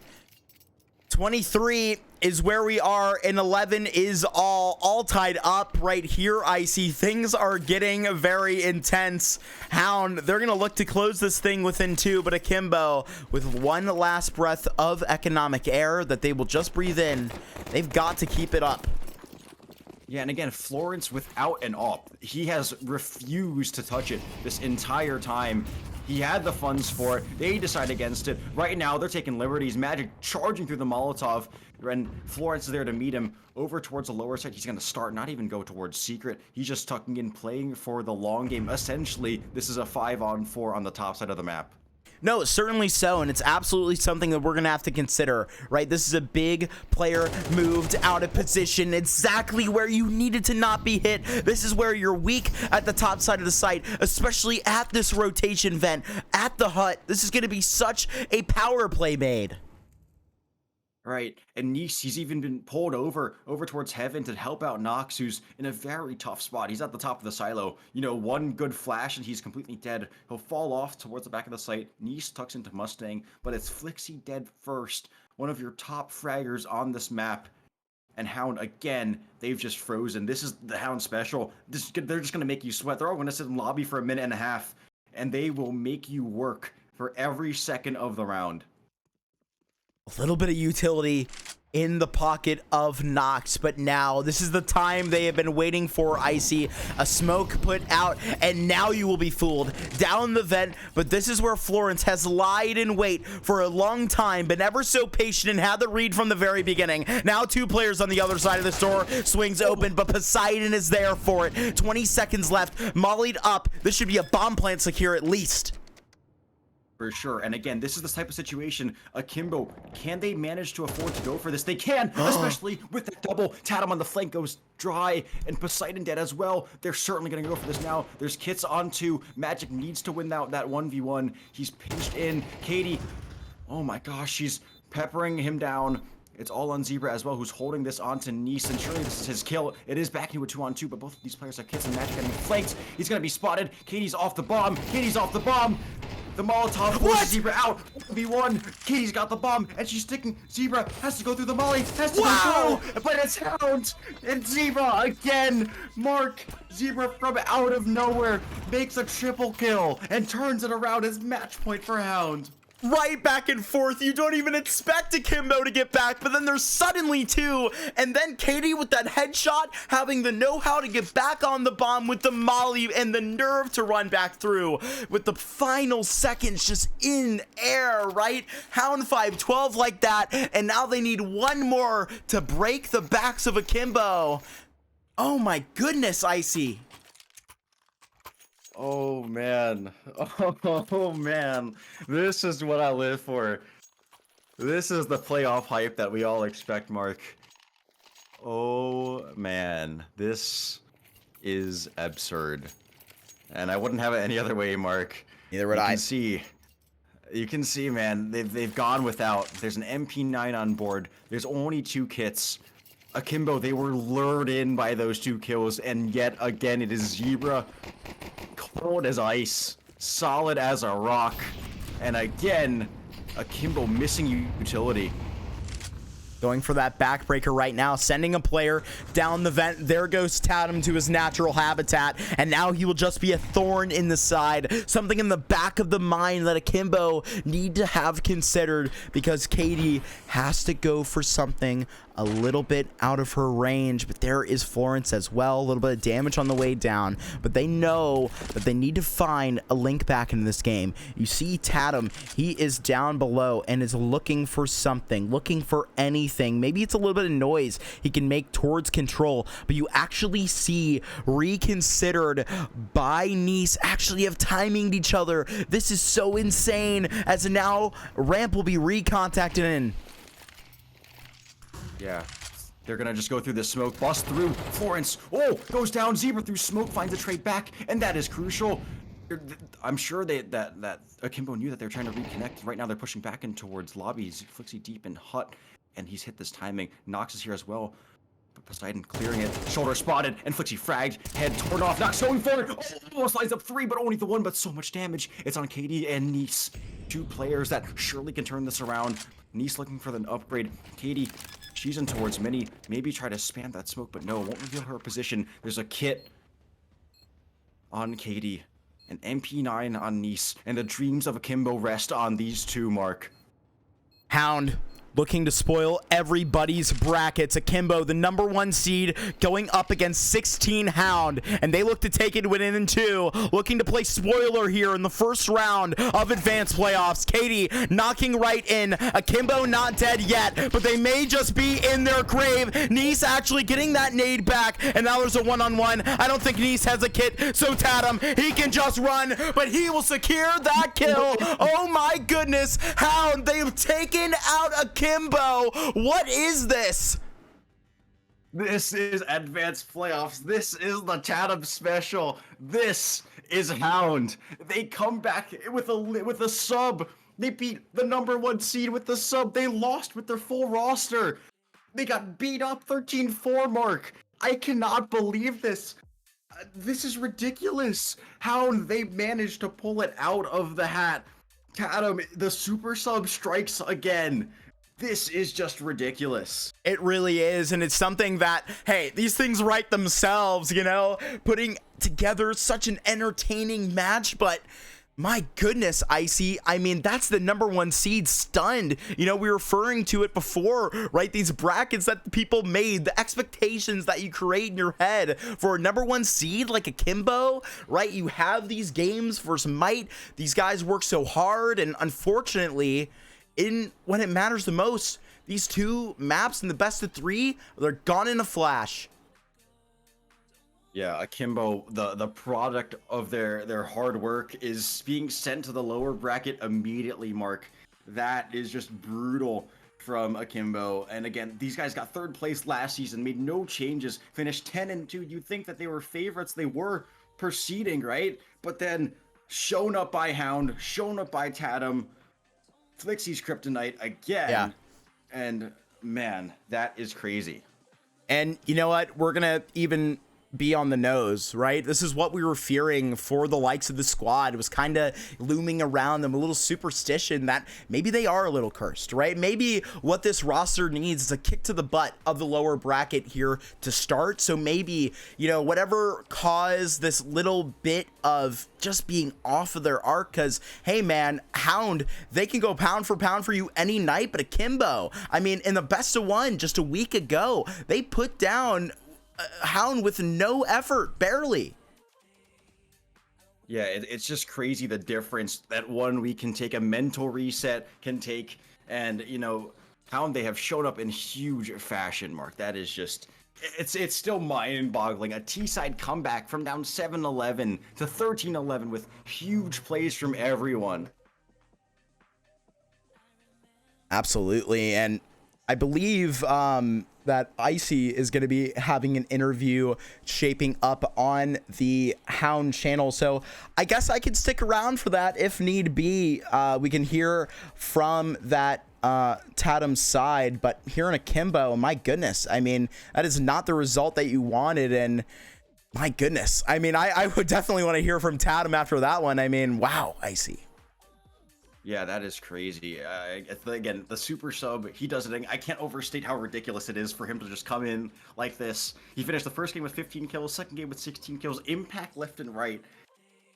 23 is where we are, and 11 is all tied up right here. I see things are getting very intense. Hound, they're gonna look to close this thing within 2, but Akimbo with 1 last breath of economic air that they will just breathe in. They've got to keep it up. Yeah, and again, Florence without an op. He has refused to touch it this entire time. He had the funds for it. They decide against it. Right now, they're taking liberties. Magic charging through the Molotov. And Florence is there to meet him over towards the lower side. He's going to start, not even go towards Secret. He's just tucking in, playing for the long game. Essentially, this is a 5-on-4 on the top side of the map. No, certainly so, and it's absolutely something that we're going to have to consider, right? This is a big player moved out of position, exactly where you needed to not be hit. This is where you're weak at the top side of the site, especially at this rotation vent, at the hut. This is going to be such a power play made. Right, and Icee, he's even been pulled over towards heaven to help out Nox, who's in a very tough spot. He's at the top of the silo. You know, 1 good flash and he's completely dead. He'll fall off towards the back of the site. Icee tucks into Mustang, but it's Flixie dead first. One of your top fraggers on this map. And Hound, again, they've just frozen. This is the Hound special. They're just going to make you sweat. They're all going to sit in lobby for a minute and a half, and they will make you work for every second of the round. A little bit of utility in the pocket of Nox, but now this is the time they have been waiting for. Icee, a smoke put out, and now you will be fooled down the vent. But this is where Florence has lied in wait for a long time, been ever so patient, and had the read from the very beginning. Now 2 players on the other side of this door, swings open, but Poseidon is there for it. 20 seconds left, mollied up. This should be a bomb plant secure at least. For sure. And again, this is the type of situation. Akimbo, can they manage to afford to go for this? They can, especially with the double. Tatum on the flank goes dry, and Poseidon dead as well. They're certainly going to go for this now. There's kits on 2. Magic needs to win that 1v1. He's pinched in. Katie, oh my gosh, she's peppering him down. It's all on Zebra as well, who's holding this onto Nice, and surely this is his kill. It is back into a 2-on-2, but both of these players have kits, and Magic getting flanked. He's going to be spotted. Katie's off the bomb. Katie's off the bomb. The Molotov forces Zebra out. 1v1. Katie's got the bomb, and she's sticking. Zebra has to go through the molly. Has to go through, but it's Hound. And Zebra again. Mark, Zebra from out of nowhere makes a triple kill and turns it around as match point for Hound. Right back and forth. You don't even expect Akimbo to get back, but then there's suddenly 2, and then Katie with that headshot, having the know-how to get back on the bomb with the molly and the nerve to run back through with the final seconds just in air, right? Hound 5-12 like that, and now they need 1 more to break the backs of Akimbo. Oh my goodness, Icee. Oh man. Oh man. This is what I live for. This is the playoff hype that we all expect, Mark. Oh man. This is absurd. And I wouldn't have it any other way, Mark. Neither would I. You can see, man, they've gone without. There's an MP9 on board. There's only 2 kits. Akimbo, they were lured in by those 2 kills, and yet again it is Zebra, cold as ice, solid as a rock, and again, Akimbo missing utility. Going for that backbreaker right now, sending a player down the vent. There goes Tatum to his natural habitat, and now he will just be a thorn in the side. Something in the back of the mind that Akimbo need to have considered, because Katie has to go for something a little bit out of her range. But there is Florence as well, a little bit of damage on the way down, but they know that they need to find a link back into this game. You see Tatum, he is down below and is looking for something, looking for anything. Maybe it's a little bit of noise he can make towards control, but you actually see reconsidered by Nice actually have timinged each other. This is so insane, as now ramp will be recontacted in. Yeah, they're gonna just go through the smoke, bust through. Florence, oh, goes down. Zebra through smoke, finds a trade back, and that is crucial. I'm sure that Akimbo knew that they're trying to reconnect. Right now, they're pushing back in towards lobbies. Flixie deep in hut, and he's hit this timing. Nox is here as well. But Poseidon clearing it, shoulder spotted, and Flixie fragged, head torn off. Nox going forward, almost lines up 3, but only the 1, but so much damage. It's on Katie and Nice, 2 players that surely can turn this around. Nice looking for the upgrade. Katie, she's in towards Mini. Maybe try to spam that smoke, but no, won't reveal her position. There's a kit on Katie, an MP9 on Nice, and the dreams of Akimbo rest on these 2, Mark. Hound looking to spoil everybody's brackets. Akimbo, the #1 seed, going up against 16 Hound, and they look to take it within in 2, looking to play spoiler here in the first round of advanced playoffs. Katie knocking right in. Akimbo not dead yet, but they may just be in their grave. Nice actually getting that nade back, and now there's a 1-on-1. I don't think Nice has a kit, so Tatum, he can just run, but he will secure that kill. Oh my goodness, Hound, they've taken out Akimbo. What is this? This is advanced playoffs. This is the Tatum special. This is Hound. They come back with a sub. They beat the #1 seed with the sub. They lost with their full roster. They got beat up 13-4, Mark. I cannot believe this. This is ridiculous. Hound, they managed to pull it out of the hat. Tatum, the super sub strikes again. This is just ridiculous. It really is, and it's something that, hey, these things write themselves, you know? Putting together such an entertaining match, but My goodness, Icee. I mean, that's the #1 seed stunned. You know, we were referring to it before, right? These brackets that people made, the expectations that you create in your head for a #1 seed like Akimbo, right? You have these games versus Might. These guys work so hard, and unfortunately, when it matters the most, these two maps in the best of 3, they're gone in a flash. Yeah, Akimbo, the product of their hard work is being sent to the lower bracket immediately, Mark. That is just brutal from Akimbo. And again, these guys got 3rd place last season, made no changes, finished 10-2. You'd think that they were favorites. They were proceeding, right? But then shown up by Hound, shown up by Tatum, Flixie's Kryptonite again. Yeah. And man, that is crazy. And you know what? We're going to even be on the nose, right? This is what we were fearing for the likes of the squad. It was kind of looming around them, a little superstition that maybe they are a little cursed, right? Maybe what this roster needs is a kick to the butt of the lower bracket here to start. So maybe, you know, whatever caused this little bit of just being off of their arc, because hey man, Hound, they can go pound for pound for you any night. But Akimbo, I mean, in the best of 1 just a week ago, they put down Hound with no effort, barely. Yeah, it's just crazy the difference that 1 week can take, a mental reset can take. And you know, Hound, they have showed up in huge fashion, Mark. That is just, it's still mind-boggling. A T-side comeback from down 7-11 to 13-11 with huge plays from everyone. Absolutely. And I believe that Icee is going to be having an interview shaping up on the Hound channel. So I guess I could stick around for that if need be. We can hear from that Tatum's side, but here in Akimbo, my goodness, I mean, that is not the result that you wanted. And my goodness, I mean, I would definitely want to hear from Tatum after that one. I mean, wow, Icee. Yeah, that is crazy. Again, the super sub, he does it. I can't overstate how ridiculous it is for him to just come in like this. He finished the first game with 15 kills, second game with 16 kills, impact left and right.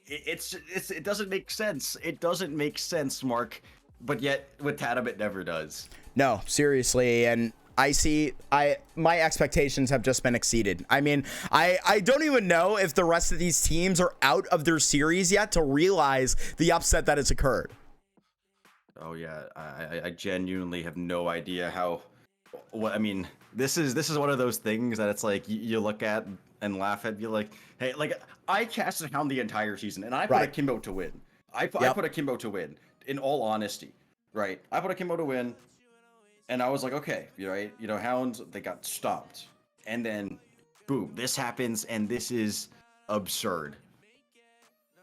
It doesn't make sense. It doesn't make sense, Mark. But yet, with Tatum, it never does. No, seriously. And Icee, my expectations have just been exceeded. I mean, I don't even know if the rest of these teams are out of their series yet to realize the upset that has occurred. Oh yeah, I genuinely have no idea how. What I mean, this is one of those things that it's like you look at and laugh at. You're like, hey, like I casted Hound the entire season, and I put Akimbo to win. I put Akimbo to win. In all honesty, right? I put Akimbo to win, and I was like, okay, right, you know, Hounds, they got stopped, and then boom, this happens, and this is absurd.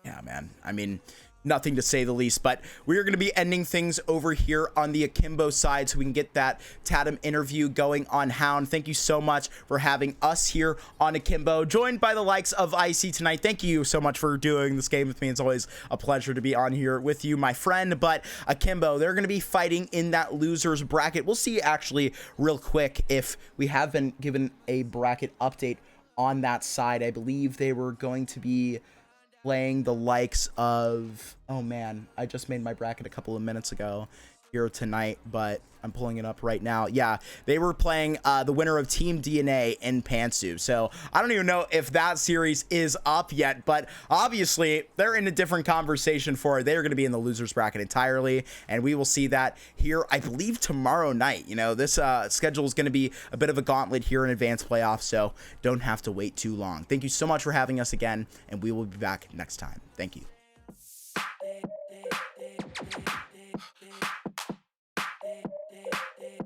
Yeah, man. I mean, nothing to say the least, but we're going to be ending things over here on the Akimbo side so we can get that Tatum interview going on Hound. Thank you so much for having us here on Akimbo, joined by the likes of Icee tonight. Thank you so much for doing this game with me. It's always a pleasure to be on here with you, my friend. But Akimbo, they're going to be fighting in that losers bracket. We'll see actually real quick if we have been given a bracket update on that side. I believe they were going to be playing the likes of, oh man, I just made my bracket a couple of minutes ago here tonight, but I'm pulling it up right now. Yeah, they were playing the winner of Team DNA in Pantsu. So I don't even know if that series is up yet, but obviously they're in a different conversation for it. They're going to be in the losers bracket entirely, and we will see that here, I believe, tomorrow night. You know, this schedule is going to be a bit of a gauntlet here in advanced playoffs, so don't have to wait too long. Thank you so much for having us again, and we will be back next time. Thank you. Hey, hey, hey, hey, hey, hey, hey, hey, hey.